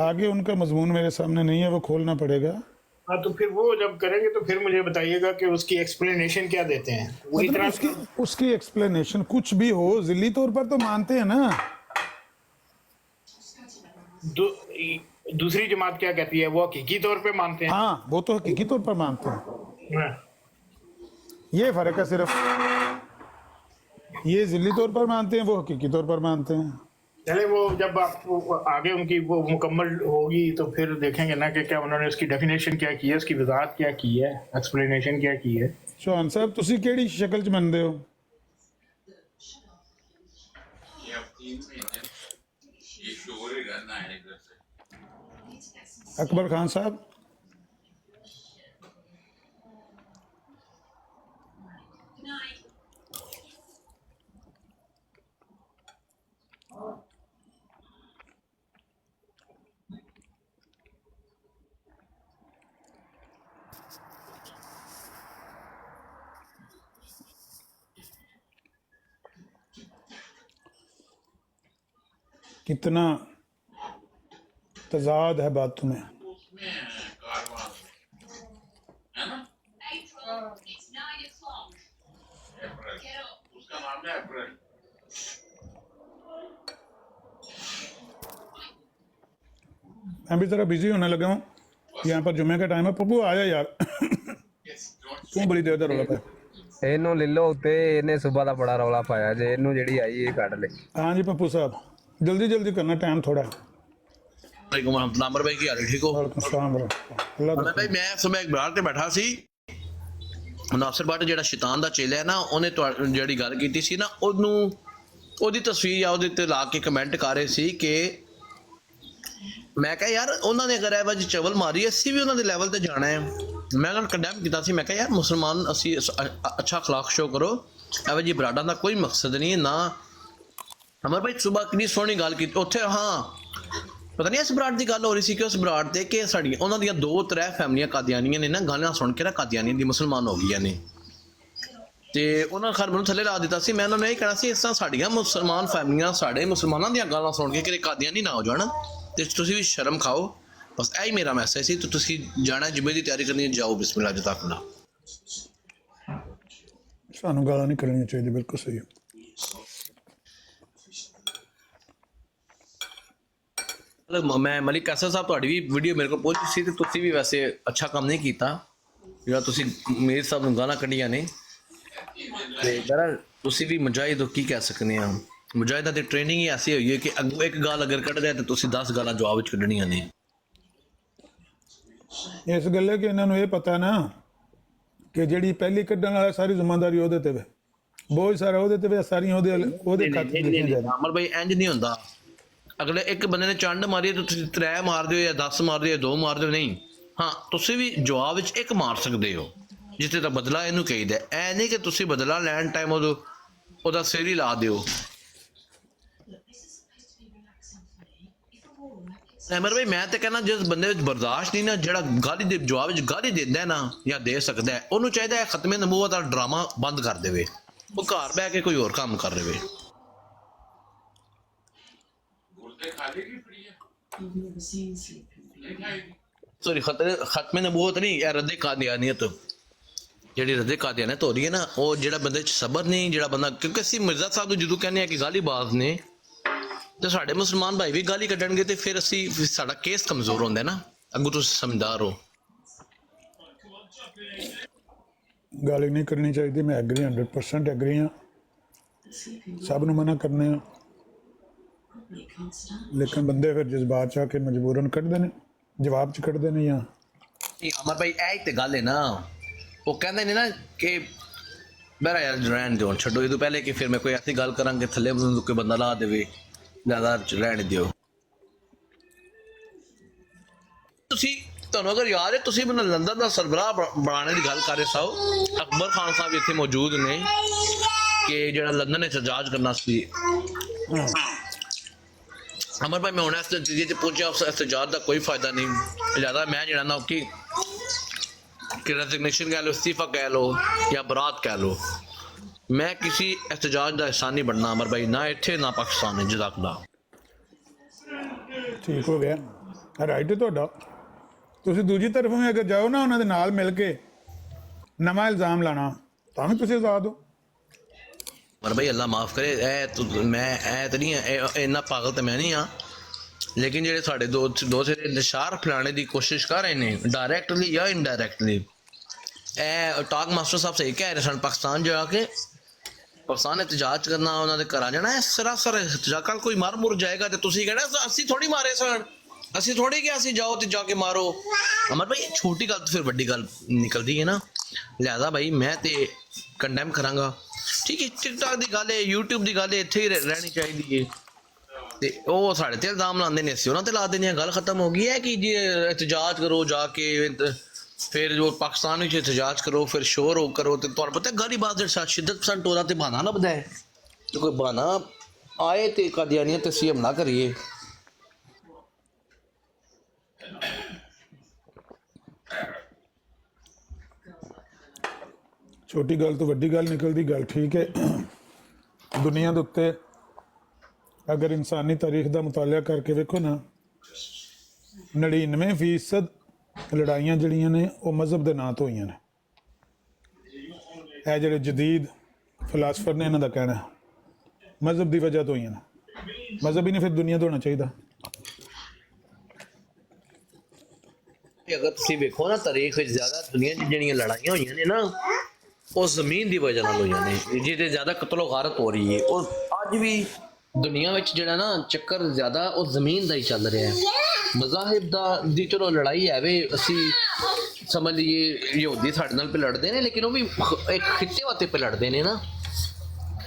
Speaker 2: आगे उनका मजमून मेरे सामने नहीं है, वो खोलना पड़ेगा।
Speaker 9: हाँ, तो फिर वो जब करेंगे तो फिर मुझे बताइएगा कि उसकी एक्सप्लेनेशन क्या देते हैं। वही
Speaker 2: मतलब
Speaker 9: तरह
Speaker 2: उसकी एक्सप्लेनेशन कुछ भी हो, ज़िल्ली तौर पर तो मानते हैं ना।
Speaker 9: दूसरी जमात क्या कहती है, वो हकीकी तौर पे मानते हैं।
Speaker 2: हाँ, वो तो हकीकी तौर पर मानते हैं।
Speaker 9: हाँ।
Speaker 2: ये फ़र्क है सिर्फ, ये ज़िल्ली तौर पर मानते हैं, वो हकीकी तौर पर मानते हैं।
Speaker 9: चले, वो जब आपको आगे उनकी वो मुकम्मल होगी तो फिर देखेंगे ना कि क्या उन्होंने उसकी डेफिनेशन क्या की है, उसकी वजाहत क्या की है, एक्सप्लेनेशन क्या की है।
Speaker 2: चौहान साहब, तुसी केड़ी शक्ल च मनदे हो? अकबर खान साहब, कितना तजाद है बातों में। मैं भी जरा बिजी होने लगा हूँ, यहाँ पर जुम्मे का टाइम है। पप्पू आया यार, तू बड़ी देर रौला पाया।
Speaker 8: ਇਹਨੂੰ ਲੈ ਲਓ ਉੱਤੇ, ਇਹਨੇ ਸਵੇਰ ਦਾ ਬੜਾ ਰੌਲਾ ਪਾਇਆ ਜੇ, ਇਹਨੂੰ ਜਿਹੜੀ ਆਈ ਇਹ ਕੱਢ ਲੈ।
Speaker 2: हाँ जी पप्पू साहब, जल्दी जल्दी करना, टाइम थोड़ा है।
Speaker 10: ਨਾਮਰ ਭਾਈ ਕੀ ਹਾਲ ਹੈ, ਠੀਕ ਹੋ?
Speaker 2: वालेकुम सलाम अल्लाह
Speaker 10: ਮੈਂ ਭਾਈ ਮੈਂ ਇਸ ਸਮੇਂ ਇੱਕ ਬਾਹਰ ਤੇ ਬੈਠਾ ਸੀ। ਨਾਸਰ ਬੱਟ ਜਿਹੜਾ ਸ਼ੈਤਾਨ ਦਾ ਚੇਲਾ ਹੈ ਨਾ, ਉਹਨੇ ਜਿਹੜੀ ਗੱਲ ਕੀਤੀ ਸੀ ਨਾ, ਉਹਦੀ ਤਸਵੀਰ ਆ ਉਹਦੇ ਤੇ ਲਾ ਕੇ ਕਮੈਂਟ ਕਰ ਰਹੇ ਸੀ ਕਿ ਮੈਂ ਕਿਹਾ ਯਾਰ ਉਹਨਾਂ ਨੇ ਅਗਰ ਇਹ ਵਾਜ ਚਵਲ ਮਾਰੀ, ਅਸੀਂ ਵੀ ਉਹਨਾਂ ਦੇ ਲੈਵਲ ਤੇ ਜਾਣਾ ਹੈ। ਮੈਂ ਉਹਨਾਂ ਨੂੰ ਕੰਡੈਮ ਕੀਤਾ ਸੀ। ਮੈਂ ਕਿਹਾ ਯਾਰ ਮੁਸਲਮਾਨ ਅਸੀਂ ਅੱਛਾ ਅਖਲਾਕ ਸ਼ੋ ਕਰੋ, ਇਹ ਜੀ ਬਰਾਡਾਂ ਦਾ ਕੋਈ ਮਕਸਦ ਨਹੀਂ ਹੈ ਨਾ। ਅਮਰ ਭਾਈ ਸੁਬਾ ਕਿੰਨੀ ਸੋਹਣੀ ਗੱਲ ਕੀਤੀ ਉੱਥੇ। ਹਾਂ, ਪਤਾ ਨਹੀਂ ਇਸ ਬਰਾੜ ਦੀ ਗੱਲ ਹੋ ਰਹੀ ਸੀ ਕਿ ਉਸ ਬਰਾੜ ਤੇ ਕਿ ਸਾਡੀਆਂ ਉਹਨਾਂ ਦੀਆਂ 2-3 ਫੈਮਲੀਆਂ ਕਾਦੀਆਨੀਆਂ ਨੇ ਨਾ, ਗਾਲਾਂ ਸੁਣ ਕੇ ਨਾ ਕਾਦੀਆਨੀ ਦੀ ਮੁਸਲਮਾਨ ਹੋ ਗਈਆਂ ਨੇ, ਤੇ ਉਹਨਾਂ ਖਰ ਮੈਨੂੰ ਥੱਲੇ ਲਾ ਦਿੱਤਾ ਸੀ। ਮੈਂ ਉਹਨਾਂ ਨੂੰ ਇਹ ਕਹਿਣਾ ਸੀ ਇਸ ਤਰ੍ਹਾਂ ਸਾਡੀਆਂ ਮੁਸਲਮਾਨ ਫੈਮਲੀਆਂ ਸਾਡੇ ਮੁਸਲਮਾਨਾਂ ਦੀਆਂ ਗਾਲਾਂ ਸੁਣ ਕੇ ਕਿ ਕਾਦੀਆਨੀ ਨਾ ਹੋ ਜਾਣ, ਤੇ ਤੁਸੀਂ ਵੀ ਸ਼ਰਮ ਖਾਓ। ਬਸ ਇਹੀ ਮੇਰਾ ਮੈਸੇਜ ਸੀ। ਤੇ ਤੁਸੀਂ ਜਾਣਾ ਜੁਮੇ ਦੀ ਤਿਆਰੀ ਕਰਨੀ, ਜਾਓ ਬਿਸਮਿਲ੍ਲਾ ਜਜ਼ਾਕੁਮੁੱਲਾ।
Speaker 2: सानू गाला नहीं करनी चाहिए, बिल्कुल सही है।
Speaker 10: ਮੈਂ ਮਲਿਕ ਕਾਸਰ ਸਾਹਿਬ, ਤੁਹਾਡੀ ਵੀ ਵੀਡੀਓ ਮੇਰੇ ਕੋਲ ਪਹੁੰਚੀ ਸੀ, ਤੇ ਤੁਸੀਂ ਵੀ ਵੈਸੇ ਅੱਛਾ ਕੰਮ ਨਹੀਂ ਕੀਤਾ ਜਿਹੜਾ ਤੁਸੀਂ ਮੀਰ ਸਾਹਿਬ ਨੂੰ ਗਾਲਾਂ ਕੱਢੀਆਂ ਨੇ। ਤੇ ਦਰਅਸਲ ਤੁਸੀਂ ਵੀ ਮੁਜਾਹਿਦ ਹੋ, ਕੀ ਕਹਿ ਸਕਦੇ ਆ। ਮੁਜਾਹਿਦਾਂ ਦੀ ਟ੍ਰੇਨਿੰਗ ਹੀ ਐਸੀ ਹੋਈ ਹੈ ਕਿ ਅੱਗੋਂ ਇੱਕ ਗਾਲ ਅਗਰ ਕੱਢਦਾ ਤੇ ਤੁਸੀਂ 10 ਗਾਲਾਂ ਜਵਾਬ ਵਿੱਚ ਕੱਢਣੀਆਂ ਨੇ।
Speaker 2: इस गल्ले कि इन्होंने ये पता ना कि जिहड़ी पहली कड्ढण वाला सारी जिम्मेदारी ਉਹਦੇ ਤੇ ਵੇ। ਬੋਝ ਸਾਰਾ ਉਹਦੇ ਤੇ ਵੀ ਸਾਰੀਆਂ ਉਹਦੇ ਖਾਤੇ ਲਿਖੀਆਂ ਜਾਂਦੀਆਂ।
Speaker 10: ਅਮਰ ਭਾਈ ਇੰਜ ਨਹੀਂ ਹੁੰਦਾ, ਅਗਲੇ ਇੱਕ ਬੰਦੇ ਨੇ ਚੰਡ ਮਾਰੀ ਤੇ ਤੁਸੀਂ 3 ਮਾਰ ਦਿਓ ਜਾਂ 10 ਮਾਰ ਦਿਓ ਜਾਂ 2 ਮਾਰ ਦਿਓ, ਨਹੀਂ। ਹਾਂ ਤੁਸੀਂ ਵੀ ਜਵਾਬ ਵਿੱਚ 1 ਮਾਰ ਸਕਦੇ ਹੋ, ਜਿੱਥੇ ਤਾਂ ਬਦਲਾ ਇਹਨੂੰ ਕਹੀਦਾ। ਐ ਨਹੀਂ ਕਿ ਤੁਸੀਂ ਬਦਲਾ ਲੈਣ ਟਾਈਮ ਉਹਦਾ ਸਿਰ ਹੀ ਲਾ ਦਿਓ। ਅਮਰ ਭਾਈ ਮੈਂ ਤੇ ਕਹਿੰਦਾ ਜਿਸ ਬੰਦੇ ਵਿੱਚ ਬਰਦਾਸ਼ਤ ਨਹੀਂ ਨਾ, ਜਿਹੜਾ ਗਾਲੀ ਦੇ ਜਵਾਬ ਵਿੱਚ ਗਾਲੀ ਦਿੰਦਾ ਨਾ ਜਾਂ ਦੇ ਸਕਦਾ ਹੈ, ਉਹਨੂੰ ਚਾਹੀਦਾ ਹੈ ਖਤਮੇ ਨਬੂਵਤ ਦਾ ਡਰਾਮਾ ਬੰਦ ਕਰ ਦੇਵੇ, ਉਹ ਘਰ ਬਹਿ ਕੇ ਕੋਈ ਹੋਰ ਕੰਮ ਕਰ ਰਹੇ। ਸੌਰੀ ਖਤਮੇ ਨਬੂਵਤ ਨਹੀਂ, ਇਹ ਰੱਦੇ ਕਾਦੀਆਨੀਅਤ, ਜਿਹੜੀ ਰੱਦੇ ਕਾਦੀਆਨੀਅਤ ਹੋ ਰਹੀ ਹੈ ਨਾ, ਉਹ ਜਿਹੜਾ ਬੰਦੇ 'ਚ ਸਬਰ ਨਹੀਂ, ਜਿਹੜਾ ਬੰਦਾ, ਕਿਉਂਕਿ ਅਸੀਂ ਮਿਰਜ਼ਾ ਸਾਹਿਬ ਨੂੰ ਜਦੋਂ ਕਹਿੰਦੇ ਆ ਕਿ ਗਾਲੀ ਬਾਜ਼ ਨੇ ਤੇ ਸਾਡੇ ਮੁਸਲਮਾਨ ਭਾਈ ਵੀ ਗਾਲੀ ਕੱਢਣਗੇ ਤੇ ਫਿਰ ਸਾਡਾ ਕੇਸ ਕਮਜ਼ੋਰ ਹੁੰਦਾ ਨਾ। ਅੱਗੋਂ ਤੁਸੀਂ ਸਮਝਦਾਰ ਹੋ।
Speaker 2: ਗਾਲੀ ਨਹੀਂ ਕਰਨੀ ਚਾਹੀਦੀ, ਮੈਂ ਐਗਰੀ 100% ਐਗਰੀ ਹਾਂ, ਸਭ ਨੂੰ ਮਨਾ ਕਰਨੇ ਆ, ਲੇਕਿਨ ਬੰਦੇ ਫਿਰ ਜਜ਼ਬਾਤ 'ਚ ਆ ਕੇ ਮਜਬੂਰਨ ਕੱਢਦੇ ਨੇ, ਜਵਾਬ 'ਚ ਕੱਢਦੇ ਨੇ। ਜਾਂ
Speaker 10: ਅਮਰ ਭਾਈ ਇਹ ਤੇ ਗੱਲ ਹੈ ਨਾ, ਉਹ ਕਹਿੰਦੇ ਨੇ ਨਾ ਕਿ ਮੇਰਾ ਯਾਰ ਰਹਿਣ ਦਿਓ, ਛੱਡੋ ਇਹ ਤੋਂ ਪਹਿਲੇ ਕਿ ਫਿਰ ਮੈਂ ਕੋਈ ਐਸੀ ਗੱਲ ਕਰਾਂਗੇ ਥੱਲੇ ਕੋਈ ਬੰਦਾ ਲਾ ਦੇਵੇ, ਜ਼ਿਆਦਾ ਰਹਿਣ ਦਿਓ। ਤੁਹਾਨੂੰ ਅਗਰ ਯਾਦ ਹੈ, ਤੁਸੀਂ ਮੈਨੂੰ ਲੰਡਨ ਦਾ ਸਰਬਰਾਹ ਬਣਾਉਣੇ ਦੀ ਗੱਲ ਕਰ ਰਹੇ ਸੋ, ਅਕਬਰ ਖਾਨ ਸਾਹਿਬ ਇੱਥੇ ਮੌਜੂਦ ਨੇ ਕਿ ਜਿਹੜਾ ਲੰਡਨ ਵਿੱਚ ਇਤਜਾਜ ਕਰਨਾ ਸੀ। ਅਮਰ ਭਾਈ ਮੈਂ ਹੁਣ ਇਸ ਨਤੀਜੇ 'ਚ ਪਹੁੰਚਿਆ, ਉਸ ਇਤਜਾਜ ਦਾ ਕੋਈ ਫਾਇਦਾ ਨਹੀਂ। ਜ਼ਿਆਦਾ ਮੈਂ ਜਿਹੜਾ ਨਾ ਕਿ ਰੈਜ਼ਿਗਨੇਸ਼ਨ ਕਹਿ ਲਓ, ਅਸਤੀਫਾ ਕਹਿ ਲਓ ਜਾਂ ਬਰਾਤ ਕਹਿ ਲਓ, ਮੈਂ ਕਿਸੇ ਇਤਜਾਜ ਦਾ ਹਿੱਸਾ ਨਹੀਂ ਬਣਨਾ ਅਮਰ ਭਾਈ, ਨਾ ਇੱਥੇ ਨਾ ਪਾਕਿਸਤਾਨ ਵਿੱਚ। ਜਜ਼ਾਕੱਲਾ।
Speaker 2: ਠੀਕ ਹੋ ਗਿਆ, ਰਾਈਟ ਹੈ ਤੁਹਾਡਾ। ਤੁਸੀਂ ਦੂਜੀ ਤਰਫੋਂ ਵੀ ਅਗਰ ਜਾਓ ਨਾ ਉਹਨਾਂ ਦੇ ਨਾਲ ਮਿਲ ਕੇ ਨਵਾਂ ਇਲਜ਼ਾਮ ਲਾਣਾ, ਤਾਂ ਵੀ ਤੁਸੀਂ ਆਜ਼ਾਦ ਹੋ।
Speaker 10: ਪਰ ਭਾਈ ਅੱਲਾ ਮਾਫ ਕਰੇ, ਮੈਂ ਤਾਂ ਨਹੀਂ ਇੰਨਾ ਪਾਗਲ ਤਾਂ ਮੈਂ ਨਹੀਂ ਹਾਂ, ਲੇਕਿਨ ਜਿਹੜੇ ਸਾਡੇ ਦੋ ਸਿਰੇ ਨਿਸ਼ਾਰ ਫੈਲਾਣੇ ਦੀ ਕੋਸ਼ਿਸ਼ ਕਰ ਰਹੇ ਨੇ ਡਾਇਰੈਕਟਲੀ ਜਾਂ ਇਨਡਾਇਰੈਕਟਲੀ, ਇਹ ਟਾਕ ਮਾਸਟਰ ਸਾਹਿਬ ਸਹੀ ਕਹਿ ਰਹੇ ਸਨ। ਪਾਕਿਸਤਾਨ ਜਾ ਕੇ ਪਾਕਿਸਤਾਨ ਇਤਜਾਜ ਕਰਨਾ, ਉਹਨਾਂ ਦੇ ਘਰ ਆ ਜਾਣਾ, ਸਰਾਸਰ ਇਤਜਾਜ। ਕੱਲ ਕੋਈ ਮਰ ਮੁਰ ਜਾਏਗਾ ਤੇ ਤੁਸੀਂ ਕਹਿਣਾ ਅਸੀਂ ਥੋੜੀ ਮਾਰੇ ਸਨ, ਅਸੀਂ ਥੋੜੀ ਕਿਹਾ ਅਸੀਂ ਜਾਓ ਤੇ ਜਾ ਕੇ ਮਾਰੋ। ਅਮਰ ਭਾਈ ਛੋਟੀ ਗੱਲ ਤੋਂ ਫਿਰ ਵੱਡੀ ਗੱਲ ਨਿਕਲਦੀ ਹੈ ਨਾ, ਲਿਹਾਜ਼ਾ ਭਾਈ ਮੈਂ ਤੇ ਕੰਡੈਮ ਕਰਾਂਗਾ। ਠੀਕ ਹੈ, ਟਿਕਟਾਕ ਦੀ ਗੱਲ ਹੈ, YouTube ਦੀ ਗੱਲ ਹੈ, ਇੱਥੇ ਹੀ ਰਹਿਣੀ ਚਾਹੀਦੀ ਹੈ। ਤੇ ਉਹ ਸਾਡੇ ਤੇ ਇਲਜ਼ਾਮ ਲਾਉਂਦੇ ਨੇ, ਅਸੀਂ ਉਹਨਾਂ ਤੇ ਲਾ ਦਿੰਦੇ ਹਾਂ, ਗੱਲ ਖਤਮ ਹੋ ਗਈ ਹੈ। ਕਿ ਜੇ ਇਤਜਾਜ ਕਰੋ ਜਾ ਕੇ, ਫਿਰ ਜੋ ਪਾਕਿਸਤਾਨ ਵਿੱਚ ਇਤਜਾਜ ਕਰੋ, ਫਿਰ ਸ਼ੋਰ ਹੋ ਕਰੋ, ਤੇ ਤੁਹਾਨੂੰ ਪਤਾ ਗਾਲੀ ਬਾਜ਼ ਦੇ ਸਾਥ ਸ਼ਿੱਦਤ ਪਸੰਦ ਹੋ ਰਹਾ ਤੇ ਬਹਾਨਾ ਲੱਭਦਾ ਹੈ, ਤੇ ਕੋਈ ਬਹਾਨਾ ਆਏ ਤੇ ਕਾਦੀਆਨੀਅਤ ਤੇ ਅਸੀਂ ਹਮਲਾ ਕਰੀਏ।
Speaker 2: ਛੋਟੀ ਗੱਲ ਤੋਂ ਵੱਡੀ ਗੱਲ ਨਿਕਲਦੀ, ਗੱਲ ਠੀਕ ਹੈ। ਦੁਨੀਆ ਦੇ ਉੱਤੇ ਅਗਰ ਇਨਸਾਨੀ ਤਾਰੀਖ ਦਾ ਮੁਤਾਲਿਆ ਕਰਕੇ ਵੇਖੋ ਨਾ, 99% ਲੜਾਈਆਂ ਜਿਹੜੀਆਂ ਨੇ ਉਹ ਮਜ਼ਹਬ ਦੇ ਨਾਂ ਤੋਂ ਹੋਈਆਂ ਨੇ। ਇਹ ਜਿਹੜੇ ਜਦੀਦ ਫਿਲਾਸਫਰ ਨੇ ਇਹਨਾਂ ਦਾ ਕਹਿਣਾ ਮਜ਼ਹਬ ਦੀ ਵਜ੍ਹਾ ਤੋਂ ਹੋਈਆਂ ਨੇ। ਮਜ਼ਹਬ ਹੀ ਨਹੀਂ ਫਿਰ ਦੁਨੀਆ ਤੋਂ ਹੋਣਾ ਚਾਹੀਦਾ।
Speaker 10: ਅਗਰ ਤੁਸੀਂ ਵੇਖੋ ਨਾ ਤਾਰੀਖ ਵਿੱਚ ਜ਼ਿਆਦਾ ਦੁਨੀਆ 'ਚ ਜਿਹੜੀਆਂ ਲੜਾਈਆਂ ਹੋਈਆਂ ਨੇ ਨਾ, ਉਹ ਜ਼ਮੀਨ ਦੀ ਵਜ੍ਹਾ ਨਾਲ ਹੋਈਆਂ ਨੇ, ਜਿਹਦੇ ਜ਼ਿਆਦਾ ਕਤਲੋ ਗਾਰਤ ਹੋ ਰਹੀ ਹੈ। ਉਹ ਅੱਜ ਵੀ ਦੁਨੀਆ ਵਿੱਚ ਜਿਹੜਾ ਨਾ ਚੱਕਰ ਜ਼ਿਆਦਾ ਉਹ ਜ਼ਮੀਨ ਦਾ ਹੀ ਚੱਲ ਰਿਹਾ ਹੈ। ਮਜ਼ਾਹਿਬ ਦੀ ਚਲੋ ਲੜਾਈ ਹੈ ਵੇ, ਅਸੀਂ ਸਮਝ ਲਈਏ ਯਹੂਦੀ ਸਾਡੇ ਨਾਲ ਪੇ ਲੜਦੇ ਨੇ, ਲੇਕਿਨ ਉਹ ਵੀ ਇੱਕ ਖਿੱਤੇ ਵਾਤੇ ਪੇ ਲੜਦੇ ਨੇ ਨਾ।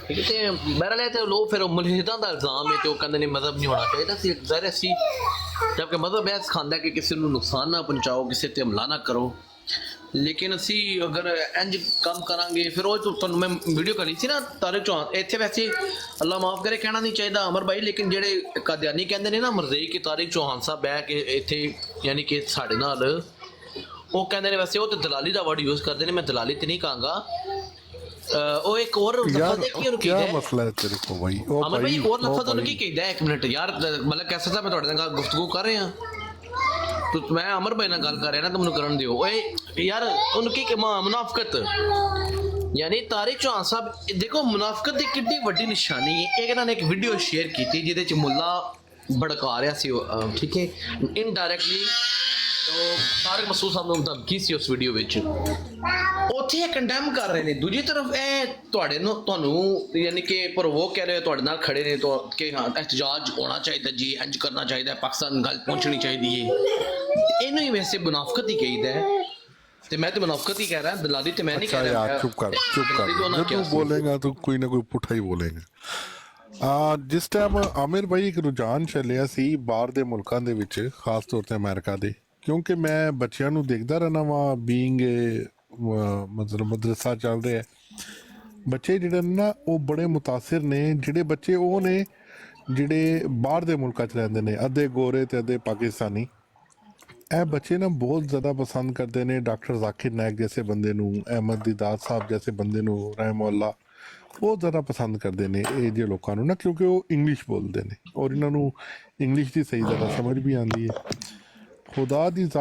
Speaker 10: ਠੀਕ ਹੈ, ਤੇ ਬਹਰਹਾਲ ਤੇ ਲੋਕ ਫਿਰ ਮੁਲਹਿਦਾਂ ਦਾ ਇਲਜ਼ਾਮ ਹੈ ਤੇ ਉਹ ਕਹਿੰਦੇ ਨੇ ਮਜ਼ਹਬ ਨਹੀਂ ਹੋਣਾ ਚਾਹੀਦਾ ਸੀ। ਜ਼ਾਹਿਰ ਅਸੀਂ ਜਦਕਿ ਮਜ਼ਹਬ ਇਹ ਸਿਖਾਉਂਦਾ ਕਿ ਕਿਸੇ ਨੂੰ ਨੁਕਸਾਨ ਨਾ ਪਹੁੰਚਾਓ, ਕਿਸੇ ਤੇ ਹਮਲਾ ਨਾ ਕਰੋ, ਲੇਕਿਨ ਅਸੀਂ ਅਗਰ ਇੰਜ ਕੰਮ ਕਰਾਂਗੇ ਫਿਰ ਉਹ ਤੁਹਾਨੂੰ ਮੈਂ ਵੀਡੀਓ ਕਰੀ ਸੀ ਨਾ ਤਾਰਿਕ ਚੌਹਾਨ, ਇੱਥੇ ਵੈਸੇ ਅੱਲਾ ਮਾਫ ਕਰੇ ਕਹਿਣਾ ਨਹੀਂ ਚਾਹੀਦਾ ਅਮਰ ਭਾਈ, ਲੇਕਿਨ ਜਿਹੜੇ ਕਾਦੀਆਨੀ ਕਹਿੰਦੇ ਨੇ ਨਾ ਮਰਜ਼ਈ ਕਿ ਤਾਰਿਕ ਚੌਹਾਨ ਸਾਹਿਬ ਬਹਿ ਕੇ ਇੱਥੇ ਯਾਨੀ ਕਿ ਸਾਡੇ ਨਾਲ, ਉਹ ਕਹਿੰਦੇ ਨੇ ਵੈਸੇ ਉਹ ਤੇ ਦਲਾਲੀ ਦਾ ਵਰਡ ਯੂਜ਼ ਕਰਦੇ ਨੇ, ਮੈਂ ਦਲਾਲੀ ਤੇ ਨਹੀਂ ਕਹਾਂਗਾ। ਉਹ ਇੱਕ ਹੋਰ ਲਫ਼ਜ਼
Speaker 3: ਕੀ ਮਸਲਾ ਹੈ ਤੇਰੇ ਕੋ ਭਾਈ? ਉਹ
Speaker 10: ਅਮਰ ਭਾਈ ਇੱਕ ਹੋਰ ਲਫ਼ਜ਼ ਉਹਨੂੰ ਕੀ ਕਹਿੰਦਾ, ਇੱਕ ਮਿੰਟ ਯਾਰ, ਮਤਲਬ ਕਹਿ ਸਕਦਾ ਮੈਂ ਤੁਹਾਡੇ ਨਾਲ ਗੁਫ਼ਤਗੂ ਕਰ ਰਿਹਾ ਤੂੰ, ਮੈਂ ਅਮਰ ਭਾਈ ਨਾਲ ਗੱਲ ਕਰ ਰਿਹਾ ਨਾ, ਤਾਂ ਮੈਨੂੰ ਕਰਨ ਦਿਓ। ਓਏ ਯਾਰ ਉਹਨੂੰ ਕੀ ਮੁਨਾਫਕਤ, ਯਾਨੀ ਤਾਰਿਕ ਚੌਹਾਨ ਸਾਹਿਬ ਦੇਖੋ ਮੁਨਾਫਕਤ ਦੀ ਕਿੰਨੀ ਵੱਡੀ ਨਿਸ਼ਾਨੀ ਹੈ। ਇਹਨਾਂ ਨੇ ਇੱਕ ਵੀਡੀਓ ਸ਼ੇਅਰ ਕੀਤੀ ਜਿਹਦੇ ਚ ਮੁੱਲਾ ਭੜਕਾ ਰਿਹਾ ਸੀ, ਠੀਕ ਹੈ, ਇਨਡਾਇਰੈਕਟਲੀ ਤਾਰਿਕ ਮਸੂਦ ਸਾਹਿਬ ਨੂੰ ਧਮਕੀ ਸੀ ਉਸ ਵੀਡੀਓ ਵਿੱਚ, ਉੱਥੇ ਇਹ ਕੰਡੈਮ ਕਰ ਰਹੇ ਨੇ। ਦੂਜੀ ਤਰਫ ਇਹ ਤੁਹਾਨੂੰ ਯਾਨੀ ਕਿ ਪ੍ਰਵੋਕ ਕਹਿ ਰਹੇ ਤੁਹਾਡੇ ਨਾਲ ਖੜੇ ਨੇ ਕਿ ਹਾਂ ਇਤਜਾਜ ਹੋਣਾ ਚਾਹੀਦਾ ਜੀ, ਇੰਜ ਕਰਨਾ ਚਾਹੀਦਾ, ਪਾਕਿਸਤਾਨ ਗੱਲ ਪਹੁੰਚਣੀ ਚਾਹੀਦੀ ਹੈ। ਇਹਨੂੰ ਹੀ ਵੈਸੇ ਮੁਨਾਫਕਤ ਹੀ ਕਹੀਦਾ ਹੈ। ਤੇ ਮੈਂ ਤੇ ਮੁਨਾਫਕਤ ਹੀ ਕਹਿ ਰਿਹਾ, ਦਲਾਲੀ ਤੇ ਮੈਂ ਨਹੀਂ
Speaker 3: अच्छा
Speaker 10: ਕਹਿ ਰਿਹਾ।
Speaker 3: यार चुप कर
Speaker 10: दलाली तो ना
Speaker 3: जब
Speaker 10: क्या
Speaker 3: तू बोलेगा तो कोई ना कोई पुट्ठा ही बोलेगा। ਜਿਸ ਟਾਈਮ ਆਮਿਰ ਭਾਈ ਇੱਕ ਰੁਝਾਨ ਚੱਲਿਆ ਸੀ ਬਾਹਰ ਦੇ ਮੁਲਕਾਂ ਦੇ ਵਿੱਚ, ਖਾਸ ਤੌਰ ਤੇ ਅਮਰੀਕਾ ਦੇ, ਕਿਉਂਕਿ ਮੈਂ ਬੱਚਿਆਂ ਨੂੰ ਦੇਖਦਾ ਰਹਿਣਾ ਵਾਂ ਬੀਇੰਗ ਮਤਲਬ ਮਦਰਸਾ ਚੱਲ ਰਿਹਾ, ਬੱਚੇ ਜਿਹੜੇ ਨੇ ਨਾ ਉਹ ਬੜੇ ਮੁਤਾਸਿਰ ਨੇ। ਜਿਹੜੇ ਬੱਚੇ ਉਹ ਨੇ ਜਿਹੜੇ ਬਾਹਰ ਦੇ ਮੁਲਕਾਂ 'ਚ ਰਹਿੰਦੇ ਨੇ, ਅੱਧੇ ਗੋਰੇ ਤੇ ਅੱਧੇ ਪਾਕਿਸਤਾਨੀ, ਇਹ ਬੱਚੇ ਨਾ ਬਹੁਤ ਜ਼ਿਆਦਾ ਪਸੰਦ ਕਰਦੇ ਨੇ ਡਾਕਟਰ ਜ਼ਾਕਿਰ ਨਾਇਕ ਜੈਸੇ ਬੰਦੇ ਨੂੰ, ਅਹਿਮਦ ਦੀਦਾਰ ਸਾਹਿਬ ਜੈਸੇ ਬੰਦੇ ਨੂੰ ਰਹਿਮਹੁੱਲਾ, ਬਹੁਤ ਜ਼ਿਆਦਾ ਪਸੰਦ ਕਰਦੇ ਨੇ ਇਹ ਜਿਹੇ ਲੋਕਾਂ ਨੂੰ ਨਾ, ਕਿਉਂਕਿ ਉਹ ਇੰਗਲਿਸ਼ ਬੋਲਦੇ ਨੇ ਔਰ ਇਹਨਾਂ ਨੂੰ ਇੰਗਲਿਸ਼ ਦੀ ਸਹੀ ਜ਼ਿਆਦਾ ਸਮਝ ਵੀ ਆਉਂਦੀ ਹੈ। ਖੁਦਾ ਦੀ ਜ਼ਾਤ